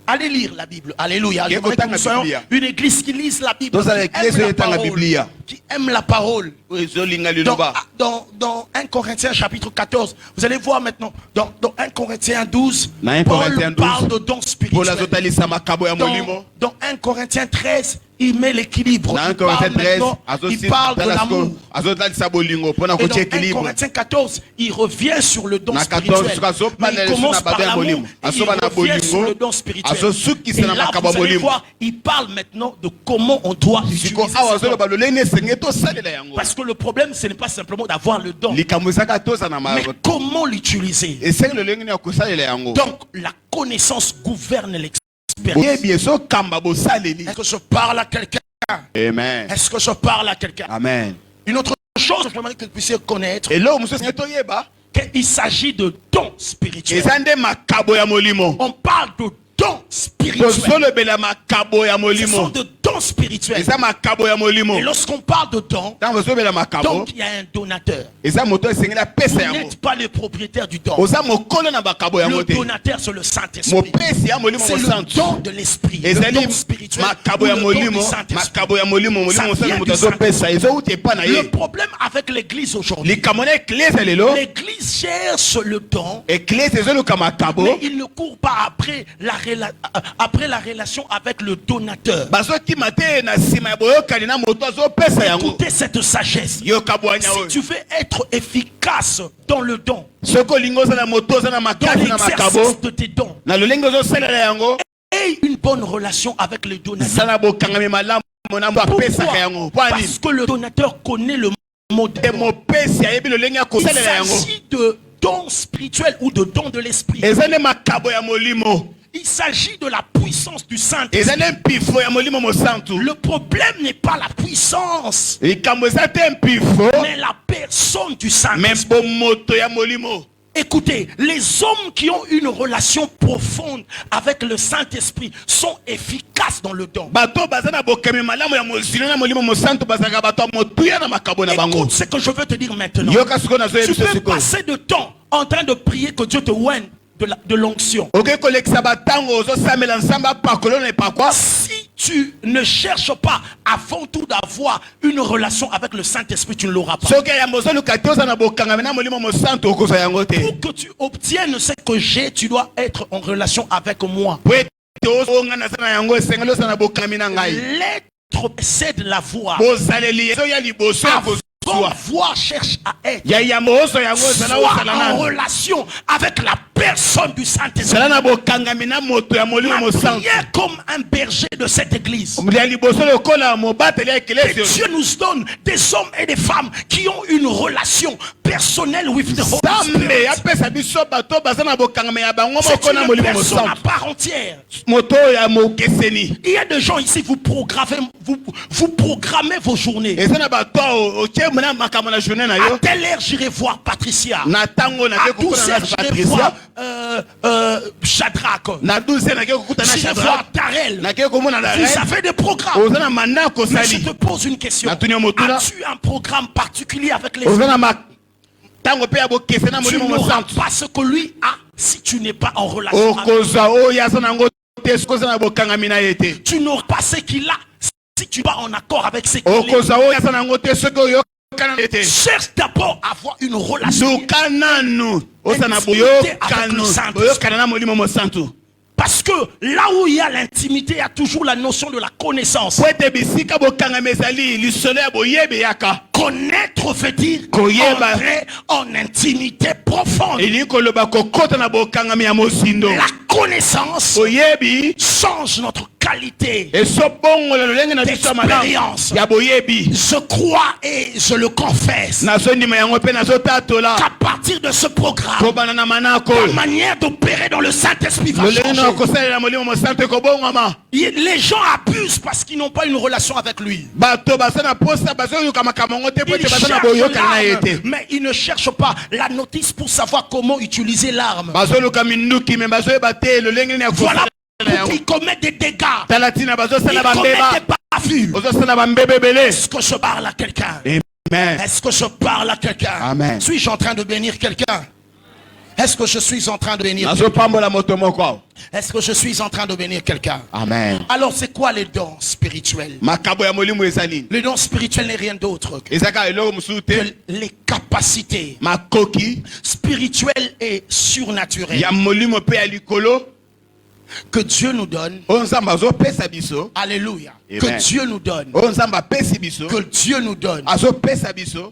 Speaker 1: allez lire la Bible. Alléluia.
Speaker 2: Qui
Speaker 1: J'aimerais que
Speaker 2: écoute
Speaker 1: nous soyons
Speaker 2: la Biblia.
Speaker 1: une église qui lise la Bible.
Speaker 2: Dans la
Speaker 1: Qui
Speaker 2: église,
Speaker 1: aime la
Speaker 2: il y a la
Speaker 1: parole.
Speaker 2: Biblia.
Speaker 1: Qui aime la parole.
Speaker 2: Ezo linga
Speaker 1: Dans,
Speaker 2: liloba.
Speaker 1: dans 1 Corinthiens chapitre 14, vous allez voir maintenant, dans 1 Corinthiens 12,
Speaker 2: Dans 1
Speaker 1: Paul
Speaker 2: Corinthiens 12,
Speaker 1: parle de dons
Speaker 2: Pour
Speaker 1: spirituels.
Speaker 2: la zotalisa makabo ya molimo.
Speaker 1: Dans 1 Corinthiens 13, il met l'équilibre.
Speaker 2: Dans 1
Speaker 1: Il parle
Speaker 2: Corinthiens 13,
Speaker 1: maintenant, il parle de l'amour.
Speaker 2: azotalisa bolingo pona
Speaker 1: Et dans
Speaker 2: kotia
Speaker 1: 1
Speaker 2: équilibre.
Speaker 1: Corinthiens 14, il revient sur le don
Speaker 2: Na 14
Speaker 1: spirituel.
Speaker 2: suka
Speaker 1: Mais il commence par l'amour,
Speaker 2: molimo.
Speaker 1: et il
Speaker 2: Asoba na
Speaker 1: revient sur
Speaker 2: bolingo.
Speaker 1: le don spirituel.
Speaker 2: Aso suki
Speaker 1: Et
Speaker 2: sena
Speaker 1: là,
Speaker 2: makabo
Speaker 1: vous allez
Speaker 2: molimo.
Speaker 1: voir, il parle maintenant de comment on doit utiliser
Speaker 2: Siko
Speaker 1: ce
Speaker 2: awa
Speaker 1: don.
Speaker 2: zolo balolene senge to salela yango.
Speaker 1: Parce que le problème, ce n'est pas simplement d'avoir le don,
Speaker 2: Likambo saka toza na
Speaker 1: mais
Speaker 2: maro.
Speaker 1: comment l'utiliser.
Speaker 2: Et c'est le lengene ya kosalela yango.
Speaker 1: Donc, la connaissance gouverne l'expérience.
Speaker 2: Yebi eso kamba bosaleli.
Speaker 1: Est-ce que je parle à quelqu'un?
Speaker 2: Amen.
Speaker 1: Est-ce que je parle à quelqu'un?
Speaker 2: Amen.
Speaker 1: Une autre chose, j'aimerais que vous puissiez connaître
Speaker 2: Et là muso senge to yeba.
Speaker 1: qu'il s'agit de dons spirituels.
Speaker 2: Ezande makabo ya molimo.
Speaker 1: On parle de dons spirituels.
Speaker 2: Tozolo bela makabo ya
Speaker 1: Ce sont
Speaker 2: molimo.
Speaker 1: de dons spirituels.
Speaker 2: Eza makabo ya molimo.
Speaker 1: Et lorsqu'on parle de dons,
Speaker 2: Tant bozo bela makabo.
Speaker 1: donc il y a un donateur.
Speaker 2: Eza moto esengela
Speaker 1: Vous
Speaker 2: pesa yango.
Speaker 1: n'êtes pas le propriétaire du don.
Speaker 2: Oza mokolo na bakabo yango
Speaker 1: Le
Speaker 2: te.
Speaker 1: donateur, c'est le Saint-Esprit.
Speaker 2: Mopesi ya molimo
Speaker 1: C'est le
Speaker 2: mosantu.
Speaker 1: don de l'esprit. Le
Speaker 2: Ezali
Speaker 1: don spirituel.
Speaker 2: makabo
Speaker 1: ou
Speaker 2: ya
Speaker 1: le don du
Speaker 2: molimo.
Speaker 1: Saint-Esprit.
Speaker 2: Makabo ya molimo molimo
Speaker 1: Ça
Speaker 2: mosala
Speaker 1: vient
Speaker 2: moto
Speaker 1: du
Speaker 2: azopesa. Ezo uti epa na
Speaker 1: Le
Speaker 2: ye.
Speaker 1: problème avec l'église aujourd'hui,
Speaker 2: Likambo na eklese lelo.
Speaker 1: l'église cherche le don,
Speaker 2: Eklese ezoluka makabo.
Speaker 1: mais il ne court pas après la relation avec le donateur.
Speaker 2: Bazokima te na nsima ya boyokani na moto azopesa yango.
Speaker 1: Écoutez cette sagesse.
Speaker 2: Yoka bwanya
Speaker 1: Si
Speaker 2: oyo.
Speaker 1: tu veux être efficace dans le don,
Speaker 2: Soko lingo ozala moto oza na
Speaker 1: dans
Speaker 2: makasi na makabo.
Speaker 1: l'exercice de tes dons,
Speaker 2: Na lolenge ozosalela yango.
Speaker 1: aie une bonne relation avec le donateur.
Speaker 2: Sala bokangami malamu na mbo apesaka yango.
Speaker 1: Pourquoi?
Speaker 2: Pwa nini?
Speaker 1: Parce que le donateur connaît le mode.
Speaker 2: E mopesi ayebi lolenge ya
Speaker 1: Il
Speaker 2: kosalela yango.
Speaker 1: s'agit de dons spirituels ou de dons de l'esprit.
Speaker 2: Eza nde makabo ya molimo.
Speaker 1: Il s'agit de la puissance du
Speaker 2: Eza
Speaker 1: Saint-Esprit.
Speaker 2: nde mpifo ya molimo mosantu.
Speaker 1: Le problème n'est pas la puissance,
Speaker 2: Likambo eza te mpifo.
Speaker 1: mais la personne du
Speaker 2: Me
Speaker 1: Saint-Esprit.
Speaker 2: bomoto ya molimo.
Speaker 1: Écoutez, les hommes qui ont une relation profonde avec le Saint-Esprit sont efficaces dans le don.
Speaker 2: Bato baza na bokemi malamu ya mosilo na molimo mosantu bazalaka bato ya motuya na makabo na bango.
Speaker 1: Écoute ce que je veux te dire maintenant.
Speaker 2: Yoka siko na
Speaker 1: Tu
Speaker 2: zoyebiso
Speaker 1: peux
Speaker 2: sikoyo.
Speaker 1: passer de temps en train de prier que Dieu te oigne de l'onction.
Speaker 2: Oke kolekisa batango ozosamela nzambe apakolo na epakwa.
Speaker 1: Si tu ne cherches pas avant tout d'avoir une relation avec le Saint-Esprit, tu ne l'auras pas.
Speaker 2: Soki ya mozoluka te oza na bokangami na molimo mosantu okozwa yango te.
Speaker 1: Pour que tu obtiennes ce que j'ai, tu dois être en relation avec moi.
Speaker 2: Po ete ozonga na sana yango esengeli oza na bokangami na ngai.
Speaker 1: L'être précède la voix.
Speaker 2: Bozaleli ezo ya liboso ya
Speaker 1: Bon,
Speaker 2: kozwa.
Speaker 1: voix cherche à être.
Speaker 2: Ya yambo oso yango ezala
Speaker 1: Sois
Speaker 2: osala
Speaker 1: en
Speaker 2: nani.
Speaker 1: relation avec la personne du Saint-Esprit.
Speaker 2: Zala na bokangami na moto ya molimo
Speaker 1: Ma
Speaker 2: mosantu.
Speaker 1: prière comme un berger de cette église.
Speaker 2: Ya liboso lokola mobateli ya
Speaker 1: Que
Speaker 2: ekelesi.
Speaker 1: Dieu nous donne des hommes et des femmes qui ont une relation personnelle with the Holy
Speaker 2: Zambe
Speaker 1: Spirit.
Speaker 2: apesa biso bato baza na bokangami ya bango
Speaker 1: C'est
Speaker 2: moko na
Speaker 1: une
Speaker 2: molimo
Speaker 1: personne à
Speaker 2: mosantu.
Speaker 1: part entière.
Speaker 2: Moto ya mokeseni.
Speaker 1: Il y a des gens ici, vous programmez vos journées.
Speaker 2: Eza na bato otie mona makambo na journée na
Speaker 1: À
Speaker 2: yo.
Speaker 1: telle heure, j'irai voir Patricia.
Speaker 2: Na tango na
Speaker 1: À
Speaker 2: ke
Speaker 1: 12
Speaker 2: kokuna
Speaker 1: heures,
Speaker 2: na
Speaker 1: j'irai voir
Speaker 2: Patricia.
Speaker 1: Shadrach.
Speaker 2: Na 12 na ke kokuta na
Speaker 1: J'irai
Speaker 2: Shadrach.
Speaker 1: voir Darel.
Speaker 2: Na ke komona na
Speaker 1: Vous
Speaker 2: Darel.
Speaker 1: avez des programmes.
Speaker 2: Oza na mandat
Speaker 1: Mais je
Speaker 2: kosali.
Speaker 1: te pose une question.
Speaker 2: Natuni ya motuna.
Speaker 1: As-tu un programme particulier avec les
Speaker 2: Oza
Speaker 1: hommes?
Speaker 2: na tango pe ya bokese na
Speaker 1: Tu
Speaker 2: molimo
Speaker 1: n'auras
Speaker 2: mosantu.
Speaker 1: pas ce que lui a si tu n'es pas en relation avec lui.
Speaker 2: Okozwa oyo aza nango te soki oza na bokangami na ye te.
Speaker 1: Tu n'auras pas ce qu'il a si tu vas en accord avec ces cherche d'abord à avoir une relation parce que là où il y a l'intimité, il y a toujours la notion de la connaissance. Connaître veut dire entrer en intimité profonde. La connaissance change notre qualité d'expérience. Je crois et je le confesse qu'à partir de ce programme, la manière d'opérer dans le Saint-Esprit va changer. Les gens abusent parce qu'ils n'ont pas une relation avec lui. Ils cherchent l'arme, mais ils ne cherchent pas la notice pour savoir comment utiliser l'arme. Voilà pourquoi ils commettent des dégâts. Ils commettent des bavures. Est-ce que je parle à quelqu'un? Est-ce que je parle à quelqu'un? Suis-je en train de bénir quelqu'un? Est-ce que je suis en train de bénir quelqu'un? Est-ce que je suis en train de bénir quelqu'un?
Speaker 2: Amen.
Speaker 1: Alors c'est quoi les dons spirituels? Le don spirituel n'est rien d'autre que les capacités spirituelles et surnaturelles que Dieu nous donne. Alléluia. Que Dieu nous donne. Que Dieu nous donne.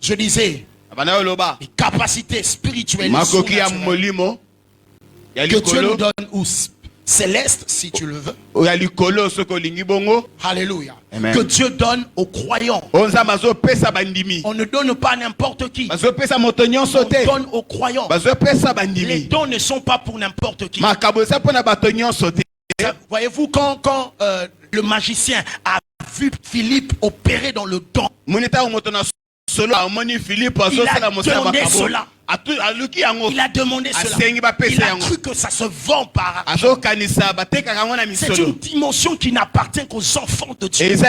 Speaker 1: Je disais, les capacités spirituelles que Dieu nous donne, ou céleste si tu le veux. Alléluia. Amen. Que Dieu donne aux croyants. On ne donne pas n'importe qui. On donne aux croyants. Les dons ne sont pas pour n'importe qui. Voyez-vous, quand le magicien a vu Philippe opérer dans le don, il a demandé cela. Il a demandé cela. Il a cru que ça se vend par. C'est une dimension qui n'appartient qu'aux enfants de Dieu. Tu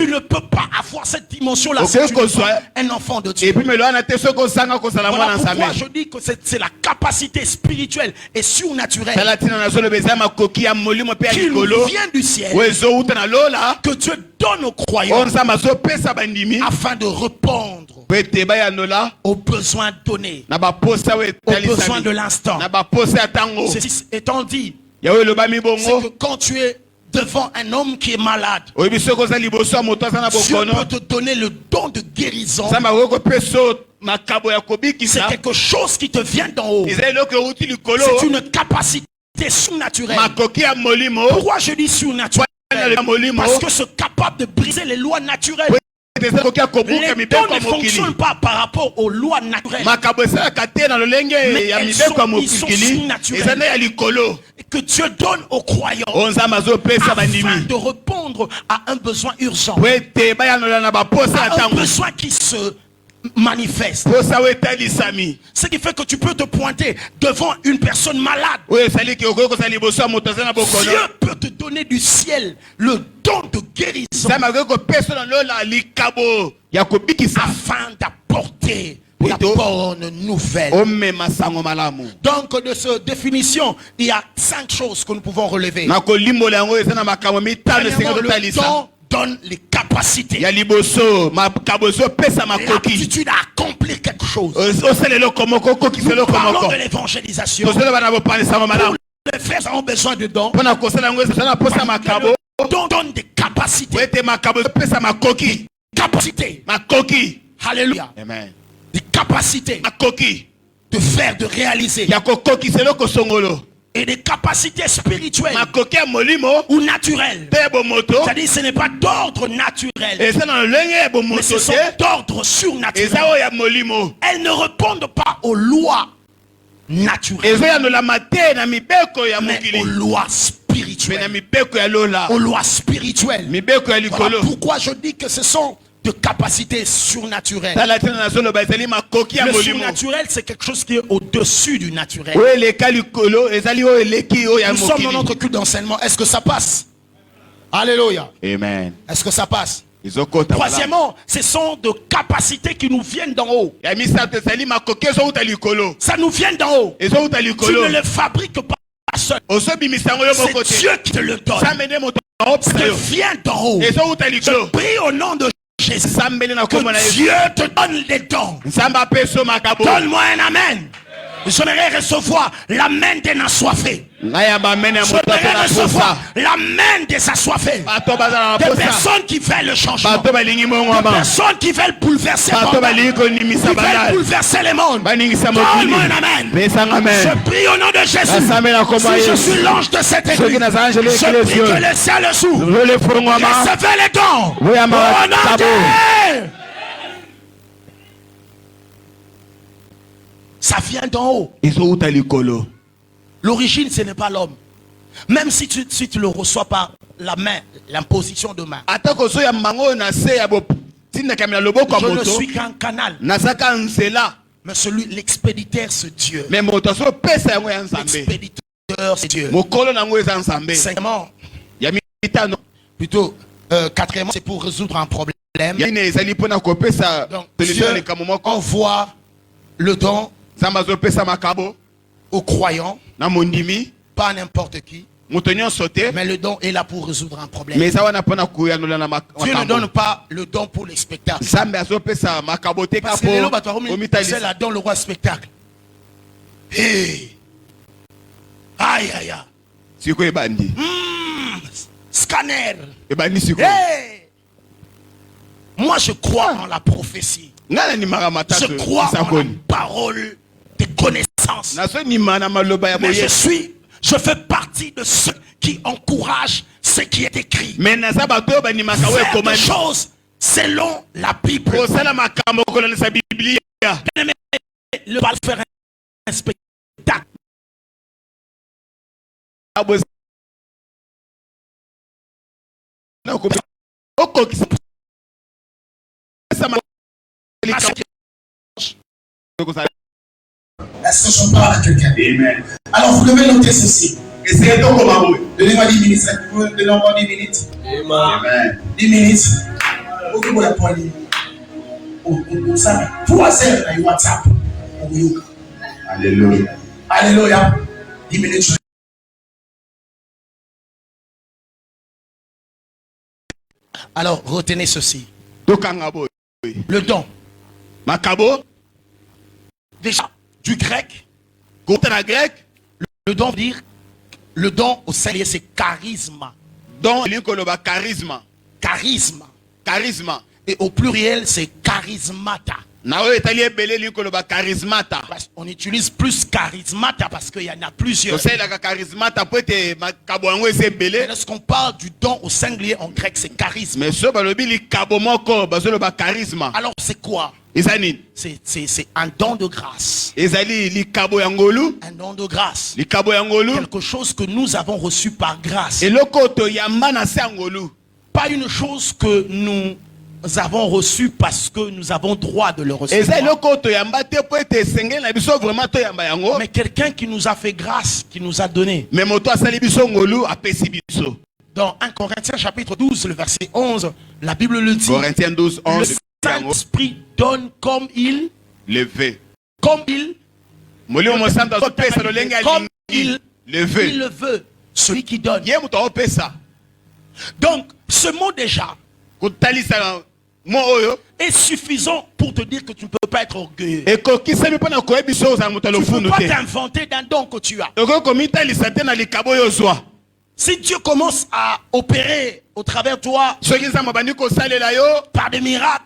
Speaker 1: ne peux pas avoir cette dimension-là si tu n'es pas un enfant de Dieu. Voilà pourquoi je dis que c'est la capacité spirituelle et surnaturelle qui nous vient du ciel, que Dieu donne aux croyants afin de répondre aux besoins donnés, aux besoins de l'instant. Ceci étant dit, c'est que quand tu es devant un homme qui est malade, Dieu peut te donner le don de guérison. C'est quelque chose qui te vient d'en haut. C'est une capacité surnaturelle. Pourquoi je dis surnaturelle? Parce que c'est capable de briser les lois naturelles. Les dons ne fonctionnent pas par rapport aux lois naturelles, mais ils sont surnaturels, que Dieu donne aux croyants afin de répondre à un besoin urgent, à un besoin qui se manifeste. Ce qui fait que tu peux te pointer devant une personne malade. Dieu peut te donner du ciel le don de guérison afin d'apporter la bonne nouvelle. Donc de cette définition, il y a 5 choses que nous pouvons relever. Premièrement, le don donne les capacités, l'aptitude à accomplir quelque chose. Nous parlons de l'évangélisation. Pour le faire, nous avons besoin de dons. Don donne des capacités. Alléluia. Amen. Des capacités de faire, de réaliser. Et des capacités spirituelles ou naturelles. C'est-à-dire ce n'est pas d'ordre naturel, mais ce sont d'ordre surnaturel. Elles ne répondent pas aux lois naturelles, mais aux lois spirituelles. Aux lois spirituelles. Voilà pourquoi je dis que ce sont de capacités surnaturelles. Le surnaturel, c'est quelque chose qui est au-dessus du naturel. Nous sommes dans notre culte d'enseignement. Est-ce que ça passe? Alléluia.
Speaker 2: Amen.
Speaker 1: Est-ce que ça passe? Troisièmement, ce sont de capacités qui nous viennent d'en haut. Ça nous vient d'en haut. Tu ne les fabriques pas seul.
Speaker 2: C'est
Speaker 1: Dieu qui te le donne. Ça vient d'en haut. Je prie au nom de Jésus. Que Dieu te donne les dons. Donne-moi un amen. J'aimerais recevoir l'amen des assoiffés. J'aimerais recevoir l'amen des assoiffés. Des personnes qui veulent le changement. Des personnes qui veulent bouleverser le monde. Qui veulent bouleverser le monde. Donne-moi un amen. Je prie au nom de Jésus. Si je suis l'ange de cette église, je prie que le ciel s'ouvre. Recevez les dons. Au nom de... Ça vient d'en haut. L'origine, ce n'est pas l'homme. Même si tu le reçois par la main, l'imposition de main. Je ne suis qu'un canal. Mais celui, l'expéditeur, c'est Dieu. L'expéditeur, c'est Dieu. Cinquièmement, plutôt, quatrièmement, c'est pour résoudre un problème. Donc, Dieu envoie le don aux croyants, pas n'importe qui, mais le don est là pour résoudre un problème. Dieu ne donne pas le don pour les spectacles. Parce que c'est la don le roi spectacle. Hey. Aïe aïe aïe. Scanner. Hey. Moi je crois en la prophétie. Je crois en la parole des connaissances. Mais je fais partie de ceux qui encouragent ce qui est écrit. Faire des choses selon la Bible. Le va faire un spectacle. Est-ce que je parle à quelqu'un? Amen. Alors vous devez noter ceci. Donnez-moi 10 minutes. Donnez-moi 10 minutes. Amen. 10 minutes. Vous la poignée. Vous savez, 3 heures dans WhatsApp. Alléluia. Alléluia. 10 minutes. Alors retenez ceci. Le don. Déjà, du grec, le don veut dire, le don au singulier c'est charisme. Charisme. Et au pluriel c'est charismata. On utilise plus charismata parce qu'il y en a plusieurs. Lorsqu'on parle du don au singulier en grec c'est charisme. Alors c'est quoi? C'est un don de grâce. Un don de grâce. Quelque chose que nous avons reçu par grâce. Pas une chose que nous avons reçu parce que nous avons droit de le recevoir. Mais quelqu'un qui nous a fait grâce, qui nous a donné. Dans 1 Corinthiens chapitre 12, le verset 11, la Bible le dit.
Speaker 2: Corinthiens 12, 11.
Speaker 1: Le Saint-Esprit donne comme il le veut. Comme il le veut. Celui qui donne. Donc, ce mot déjà est suffisant pour te dire que tu ne peux pas être orgueilleux. Tu ne peux pas t'inventer d'un don que tu as. Si Dieu commence à opérer au travers de toi par des miracles,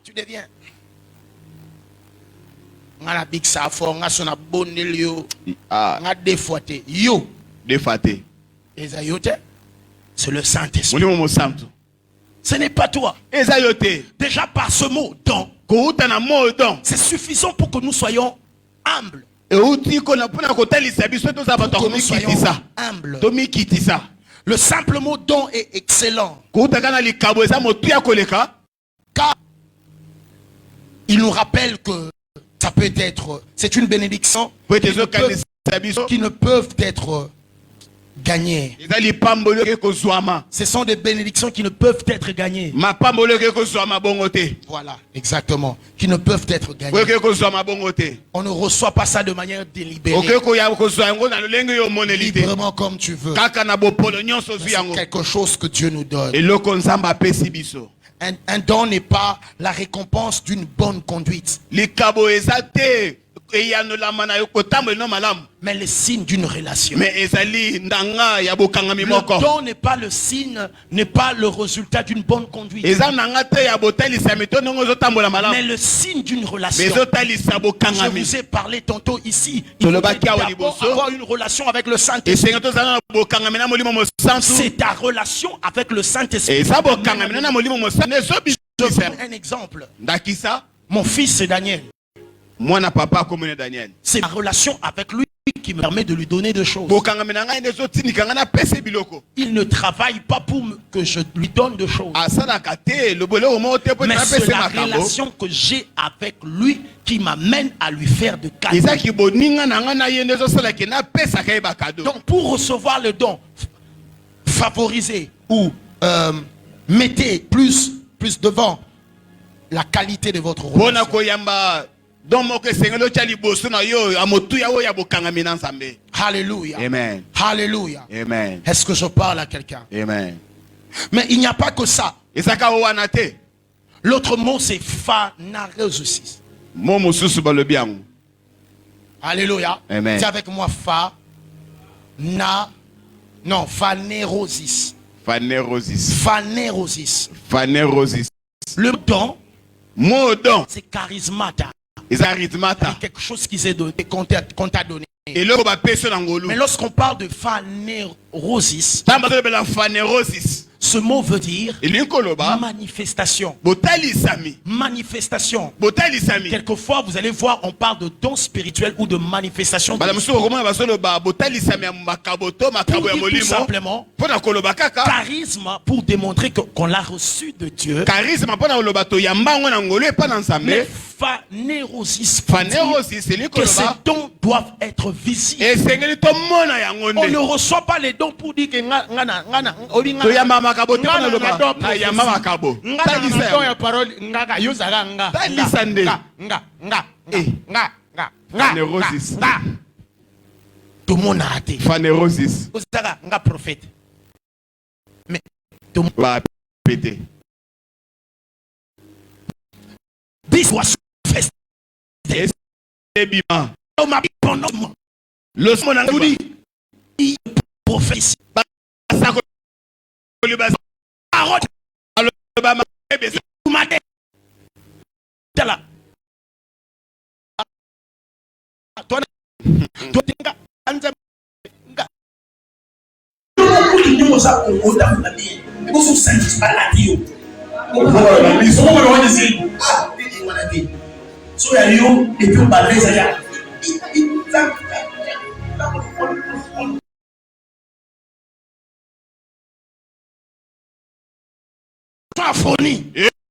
Speaker 1: tu deviens. C'est le Saint-Esprit. Ce n'est pas toi. Déjà par ce mot don, c'est suffisant pour que nous soyons humbles. Le simple mot don est excellent. Car il nous rappelle que ça peut être, c'est une bénédiction qui ne peuvent être gagner. Ce sont des bénédictions qui ne peuvent être gagnées. Voilà, exactement. Qui ne peuvent être gagnées. On ne reçoit pas ça de manière délibérée. Librement comme tu veux. C'est quelque chose que Dieu nous donne. Un don n'est pas la récompense d'une bonne conduite, mais le signe d'une relation. Le don n'est pas le signe, n'est pas le résultat d'une bonne conduite, mais le signe d'une relation. Je vous ai parlé tantôt ici. Il faut d'abord avoir une relation avec le Saint-Esprit. C'est ta relation avec le Saint-Esprit. Je vous donne un exemple. Mon fils c'est Daniel. C'est ma relation avec lui qui me permet de lui donner des choses. Il ne travaille pas pour que je lui donne des choses, mais c'est la relation que j'ai avec lui qui m'amène à lui faire de cadeaux. Donc pour recevoir le don, favorisez ou mettez plus devant la qualité de votre relation. Alléluia.
Speaker 2: Amen.
Speaker 1: Alléluia.
Speaker 2: Amen.
Speaker 1: Est-ce que je parle à quelqu'un?
Speaker 2: Amen.
Speaker 1: Mais il n'y a pas que ça. L'autre mot c'est phanérosis. Alléluia.
Speaker 2: Amen.
Speaker 1: C'est avec moi phanérosis. Phanérosis. Le don, c'est charismata. C'est quelque chose qui s'est donné, qu'on t'a donné. Mais lorsqu'on parle de phanérosis, ce mot veut dire manifestation. Manifestation. Quelquefois, vous allez voir, on parle de don spirituel ou de manifestation. Pour dire tout simplement, charisme pour démontrer qu'on l'a reçu de Dieu. Mais phanérosis, que ces dons doivent être visibles. On ne reçoit pas les dons pour dire que tout le monde a hâté.
Speaker 2: Phanérosis.
Speaker 1: Prophète. Mais tout le monde
Speaker 2: pété.
Speaker 1: Le prophétie.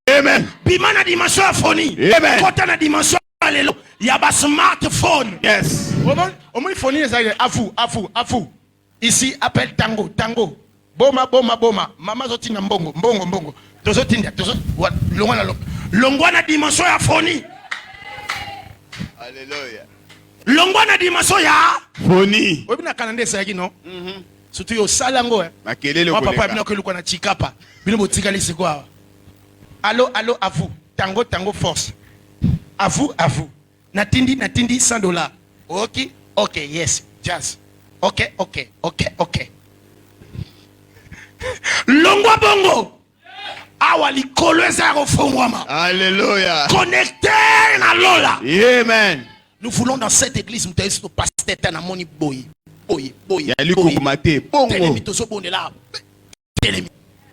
Speaker 1: Amen. Bimana dimension aphonie.
Speaker 2: Amen.
Speaker 1: Kota na dimension alléluia. Yaba smartphone.
Speaker 2: Yes.
Speaker 1: Au moins phonie c'est afu. Ici appelle tango. Boma. Mama zoti na mbongo. Tozotinda. Longwa na dimension ya phonie.
Speaker 2: Alléluia.
Speaker 1: Longwa na dimension ya
Speaker 2: phonie.
Speaker 1: Obi na kanande ça yaki non? Surtout yo salango
Speaker 2: makelele
Speaker 1: ko papa bino ko luko na chikapa. Bino botikali c'est quoi? Allô, à vous. Tango, force. À vous. Natindi, $100. Ok, yes, jazz. Ok. Longwa bongo. Awali kolweza rofongwama.
Speaker 2: Alléluia.
Speaker 1: Connecté na lola.
Speaker 2: Amen.
Speaker 1: Nous voulons dans cette église, nous t'avons dit, pasteur Tanamoni boy.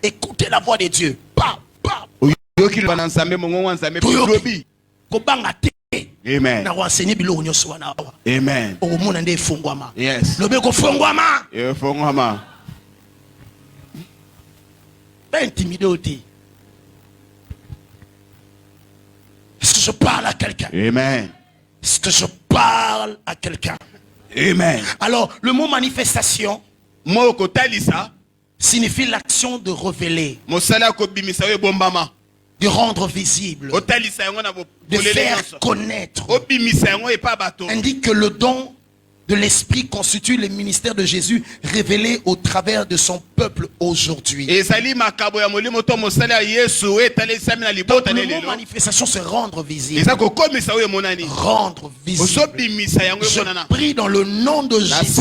Speaker 1: Écoutez la voix de Dieu.
Speaker 2: Amen. Amen. Yes.
Speaker 1: Est-ce que je parle à quelqu'un?
Speaker 2: Amen.
Speaker 1: Est-ce que je parle à quelqu'un?
Speaker 2: Amen.
Speaker 1: Alors, le mot manifestation, signifie l'action de révéler, de rendre visible, de faire connaître. Indique que le don de l'Esprit constitue le ministère de Jésus révélé au travers de son peuple aujourd'hui. Le mot manifestation, c'est rendre visible. Rendre visible. Je prie dans le nom de Jésus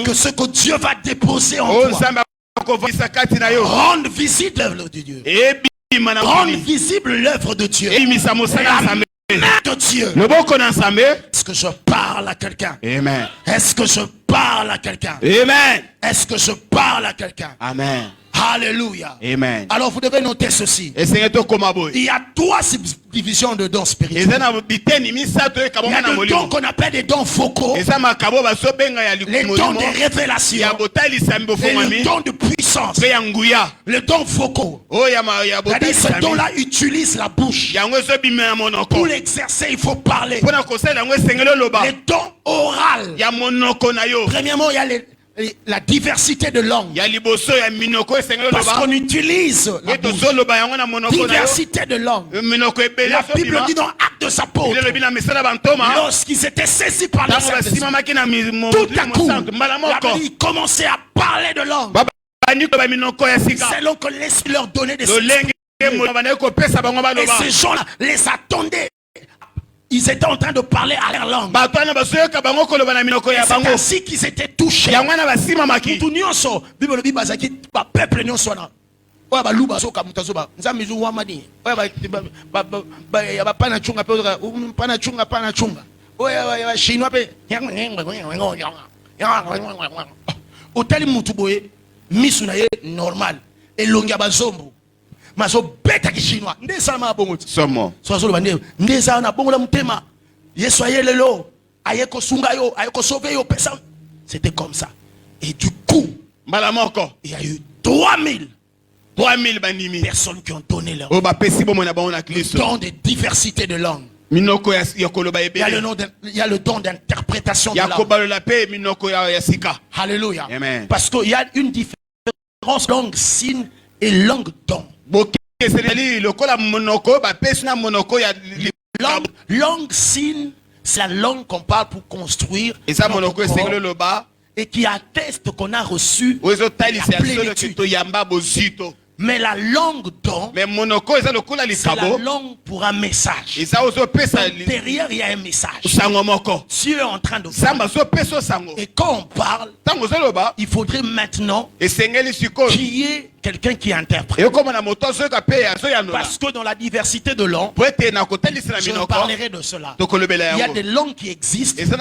Speaker 1: que ce que Dieu va déposer en toi rende visible l'œuvre de Dieu. Rendre visible l'œuvre de Dieu. De Dieu. Est-ce que je parle à quelqu'un?
Speaker 2: Amen.
Speaker 1: Est-ce que je parle à quelqu'un?
Speaker 2: Amen.
Speaker 1: Est-ce que je parle à quelqu'un?
Speaker 2: Amen.
Speaker 1: Alléluia.
Speaker 2: Amen.
Speaker 1: Alors vous devez noter ceci. Il y a 3 subdivisions de dons spirituels. Il y a des dons qu'on appelle des dons vocaux, les dons de révélation et le don de puissance. Les dons vocaux, c'est-à-dire ce don-là utilise la bouche. Pour l'exercer, il faut parler. Les dons oraux, premièrement, il y a la diversité de langues. Parce qu'on utilise la bouche. Diversité de langues. La Bible dit dans Actes de Apôtres, lorsqu'ils étaient saisis par la Saint-Esprit, tout à coup, ils commençaient à parler de langue. Selon que l'Esprit leur donnait des signes. Et ces gens-là les attendaient. Ils étaient en train de parler à leur langue. C'est ainsi qu'ils étaient touchés. Normal. Maso beta ki chinois ndesa ma bongo somo so so bande ndesa na bongo la mutema yesu ayelelo ayeko sunga yo ayeko sauver yo personne. C'était comme ça. Et du coup il y a eu 3000 personnes qui ont donné leur don de diversité de langues. Il y a le don d'interprétation de langue. Alléluia.
Speaker 2: Amen.
Speaker 1: Parce qu'il y a une différence langue signe et langue don. Langue signe, c'est la langue qu'on parle pour construire et qui atteste qu'on a reçu la plénitude. Mais la langue don, c'est la langue pour un message. Derrière, il y a un message. Dieu est en train de parler. Et quand on parle, il faudrait maintenant qu'il y ait quelqu'un qui interprète. Parce que dans la diversité de langues, je parlerai de cela. Il y a des langues qui existent, mais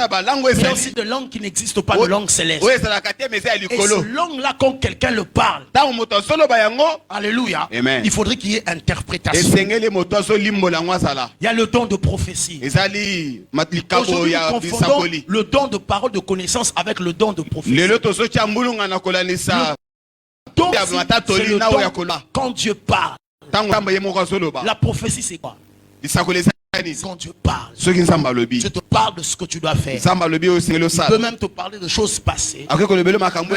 Speaker 1: aussi des langues qui n'existent pas, de langue céleste. Et ces langues-là, quand quelqu'un le parle, alléluia,
Speaker 2: Amen.
Speaker 1: il faudrait qu'il y ait interprétation. Il y a le don de prophétie. Aujourd'hui, nous confondons le don de parole de connaissance avec le don de prophétie. Donc, c'est le don quand Dieu parle. La prophétie, c'est quoi? Quand Dieu parle, je te parle de ce que tu dois faire. Je peux même te parler de choses passées. Mais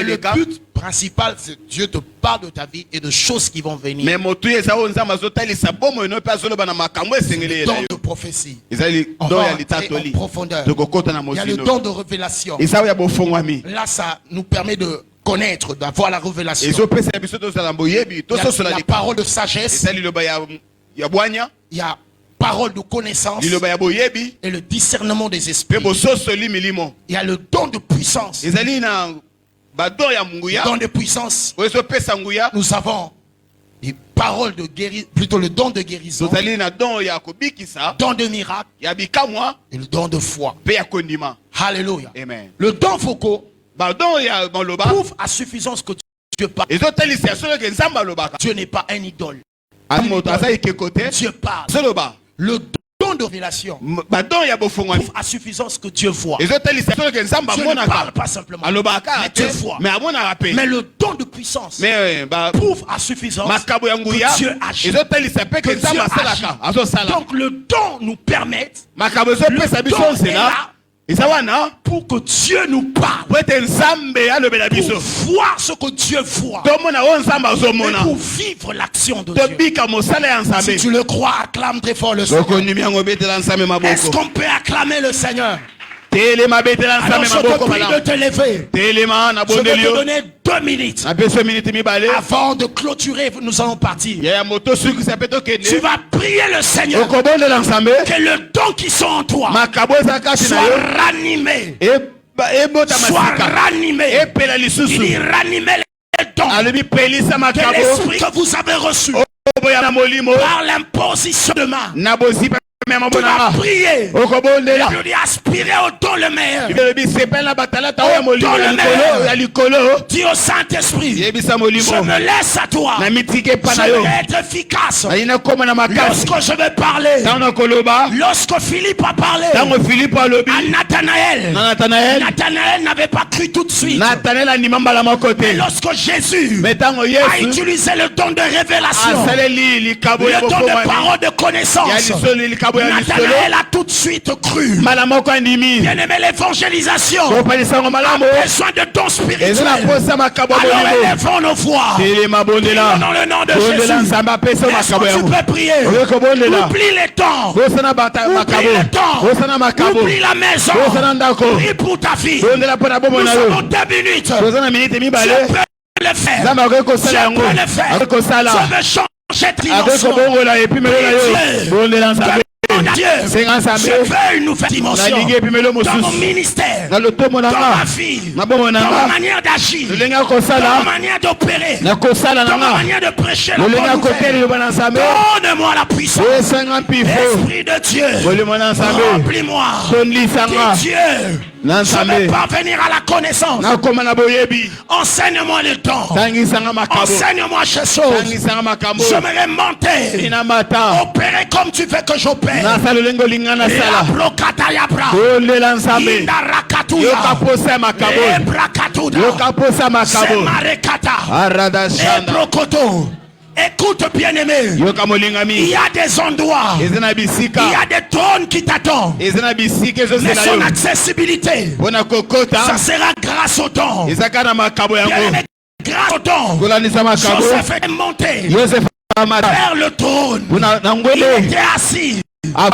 Speaker 1: le but principal, c'est que Dieu te parle de ta vie et de choses qui vont venir. Le don de prophétie. On va entrer en profondeur. Il y a le don de révélation. Là, ça nous permet de connaître, d'avoir la révélation. Il y a la parole de sagesse. Il y a parole de connaissance et le discernement des esprits. Il y a le don de puissance. Le don de puissance. Nous avons les paroles de guérison, plutôt le don de guérison, don de miracle et le don de foi. Alléluia.
Speaker 2: Amen.
Speaker 1: Le don vocaux prouve à suffisance que Dieu parle. Dieu n'est pas un idole. Dieu parle. Le don de révélation prouve à suffisance que Dieu voit. Dieu ne parle pas simplement, mais Dieu voit. Mais le don de puissance prouve à suffisance que Dieu agit. Que Dieu agit. Donc le don nous permet, le don est là pour que Dieu nous parle, pour voir ce que Dieu voit, et pour vivre l'action de Dieu. Si tu le crois, acclame très fort le Seigneur. Est-ce qu'on peut acclamer le Seigneur? Alors je te prie de te lever. Je vais te donner 2 minutes. Avant de clôturer, nous allons partir. Tu vas prier le Seigneur que le don qui sont en toi soit ranimé. Soit ranimé. Il dit ranimer les dons de l'esprit que vous avez reçu par l'imposition de main. Tu vas prier. Et puis lui aspirer au don le meilleur. Au don le meilleur. Dis au Saint-Esprit, je me laisse à toi. Je vais être efficace. Lorsque je vais parler, lorsque Philippe a parlé à Nathanaël, Nathanaël n'avait pas cru tout de suite. Mais lorsque Jésus a utilisé le don de révélation, le don de parole de connaissance, Nathanaël a tout de suite cru. Bien-aimé, l'évangélisation a besoin de dons spirituels. Alors élevons nos voix dans le nom de Jésus. Est-ce que tu peux prier? Oublie les temps. Oublie le temps. Oublie la maison. Prie pour ta vie. Nous avons 2 minutes. Je peux le faire. Je peux le faire. Je veux changer de dimension. Dieu, je veux une nouvelle dimension dans mon ministère, dans ma vie, dans ma manière d'agir, dans ma manière d'opérer, dans ma manière de prêcher la bonne nouvelle. Donne-moi la puissance. Esprit de Dieu, remplis-moi. Dis Dieu, je vais parvenir à la connaissance. Enseigne-moi le temps. Enseigne-moi ces choses. J'aimerais monter, opérer comme tu veux que j'opère. Écoute bien-aimé, il y a des endroits, il y a des trônes qui t'attendent, mais son accessibilité, ça sera grâce au don. Bien-aimé, grâce au don, Joseph est monté vers le trône. Il était assis à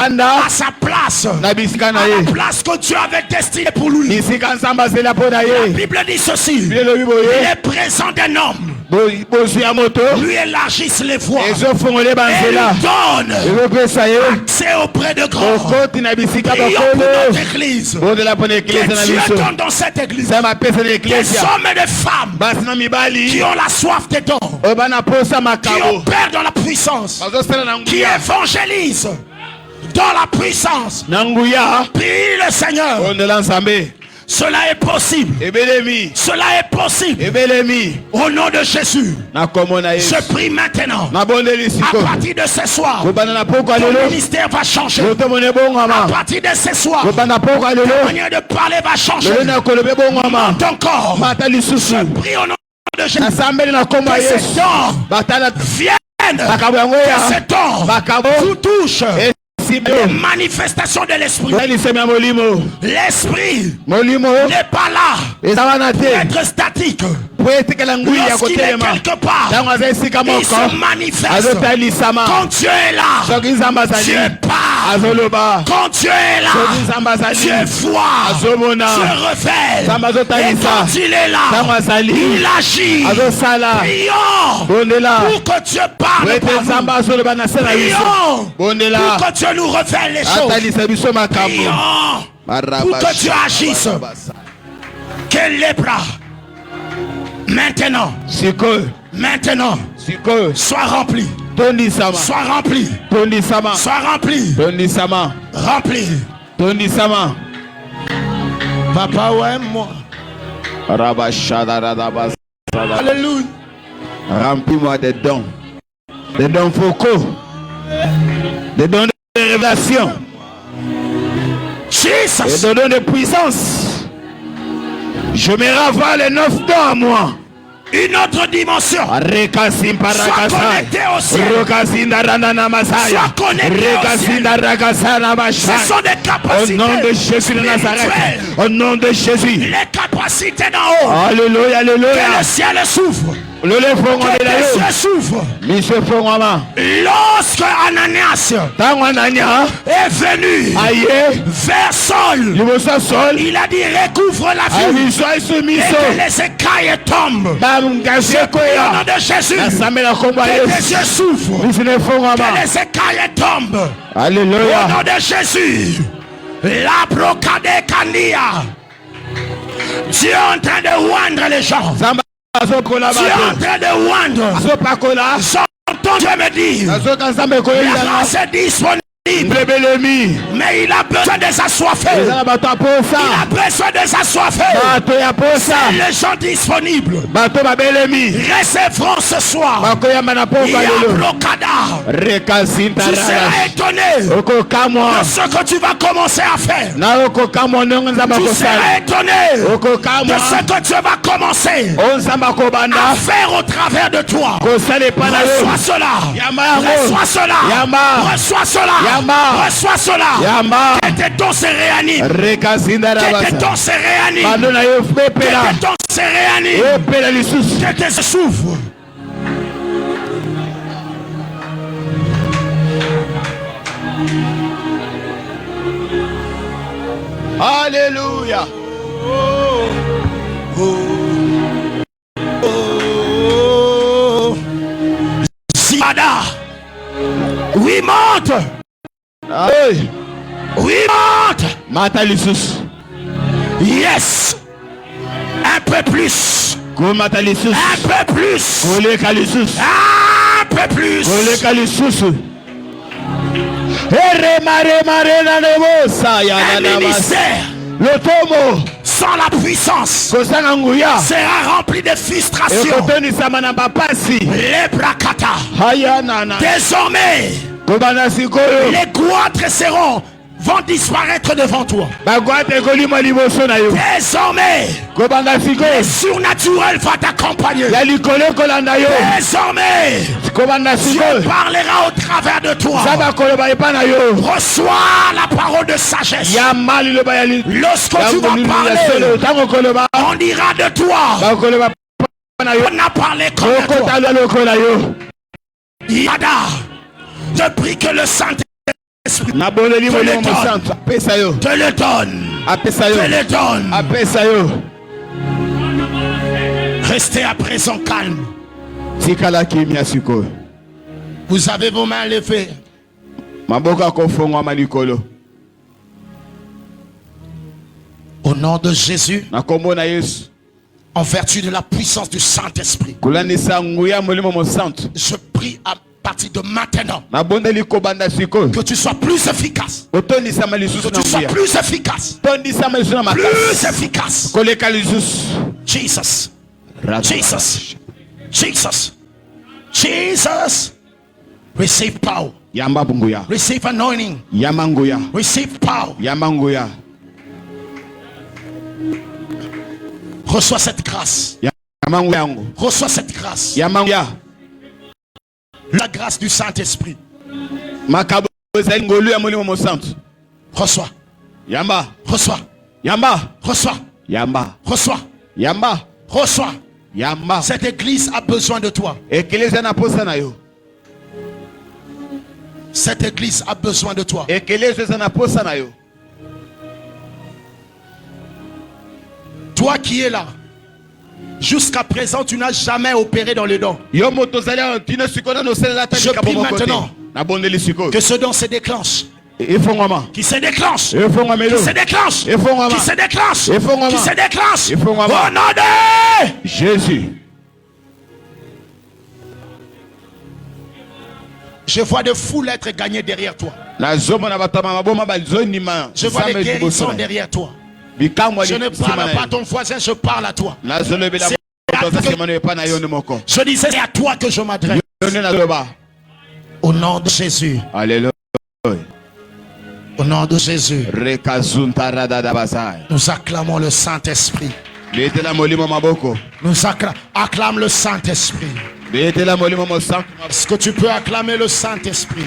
Speaker 1: sa place, à la place que Dieu avait destinée pour lui. La Bible dit ceci: les présents d'un homme lui élargissent les voies et lui donnent accès auprès de grands. Prions pour notre église, que Dieu donne dans cette église des hommes et des femmes qui ont la soif des dons, qui opèrent dans la puissance, qui évangélisent dans la puissance. Prie le Seigneur. Cela est possible. Cela est possible. Au nom de Jésus, je prie maintenant. À partir de ce soir, ton ministère va changer. À partir de ce soir, ta manière de parler va changer. Ton corps, je prie au nom de Jésus que ces dons viennent, que ces dons vous touchent. Les manifestations de l'esprit. L'esprit n'est pas là pour être statique. Lorsqu'il est quelque part, il se manifeste. Quand Dieu est là, Dieu parle. Quand Dieu est là, Dieu voit, Dieu révèle. Et quand il est là, il agit. Prions pour que Dieu parle par nous. Prions pour que Dieu nous révèle les choses. Prions pour que Dieu agisse. Quel est bras? Maintenant, sois rempli. Sois rempli. Sois rempli. Rempli. Papa, ouais, moi. Alléluia.
Speaker 2: Remplis-moi des dons focaux, des dons de révélation, des dons de puissance. Je me ravale les 9 dons à moi.
Speaker 1: une autre dimension. Sois connecté au ciel. Sois connecté au ciel. Ce sont des capacités.
Speaker 2: Au nom de Jésus de Nazareth. Au nom de Jésus.
Speaker 1: Les capacités d'en haut.
Speaker 2: Alléluia, alléluia.
Speaker 1: Que le ciel s'ouvre. Que le ciel s'ouvre. Lorsque Ananias est venu vers Saul, il a dit recouvre la vue et que les écailles tombent. Au nom de Jésus, que tes yeux s'ouvrent, que les écailles tombent.
Speaker 2: Alléluia.
Speaker 1: Au nom de Jésus, la brocade candia. Dieu est en train de oindre les gens. Dieu est en train de oindre. J'entends Dieu me dire, la grâce est disponible. Mais il a besoin de s'assoiffer. Il a besoin de s'assoiffer. C'est les gens disponibles. Recevrons ce soir. Il y a blocada. Tu seras étonné de ce que tu vas commencer à faire. Tu seras étonné de ce que tu vas commencer à faire au travers de toi. Reçois cela. Reçois cela. Reçois cela. Reçois cela. Que tes dons se réaniment. Que tes dons se réaniment. Que tes dons se réaniment. Que tes yeux s'ouvrent.
Speaker 2: Alléluia.
Speaker 1: Zibada. Oui, monte. Oui, monte. Yes. Un peu plus. Un peu plus. Un peu plus. Un ministère sans la puissance sera rempli de frustration. Les bracata. Désormais, les goitres vont disparaître devant toi. Désormais, le surnaturel va t'accompagner. Désormais, Dieu parlera au travers de toi. Reçois la parole de sagesse. Lorsque tu vas parler, on dira de toi, on a parlé comme toi. Yada, je prie que le Saint-Esprit te le donne. Restez à présent calme. Vous avez vos mains levées. Au nom de Jésus, en vertu de la puissance du Saint-Esprit, je prie à partir de maintenant que tu sois plus efficace. Que tu sois plus efficace. Plus efficace. Jesus. Jesus. Jesus. Jesus. Receive power. Receive anointing. Receive power. Reçois cette grâce. Reçois cette grâce. La grâce du Saint-Esprit. Reçois. Reçois. Reçois. Reçois. Reçois. Cette église a besoin de toi. Cette église a besoin de toi. Toi qui es là, jusqu'à présent tu n'as jamais opéré dans le don. Je prie maintenant que ce don se déclenche. Qui se déclenche. Qui se déclenche. Qui se déclenche. Qui se déclenche. Au nom de
Speaker 2: Jésus.
Speaker 1: Je vois de foules être gagnées derrière toi. Je vois des guérisons derrière toi. Je ne parle pas à ton voisin, je parle à toi. Je disais, c'est à toi que je m'adresse. Au nom de Jésus.
Speaker 2: Alléluia.
Speaker 1: Au nom de Jésus. Nous acclamons le Saint-Esprit. Nous acclame le Saint-Esprit. Est-ce que tu peux acclamer le Saint-Esprit?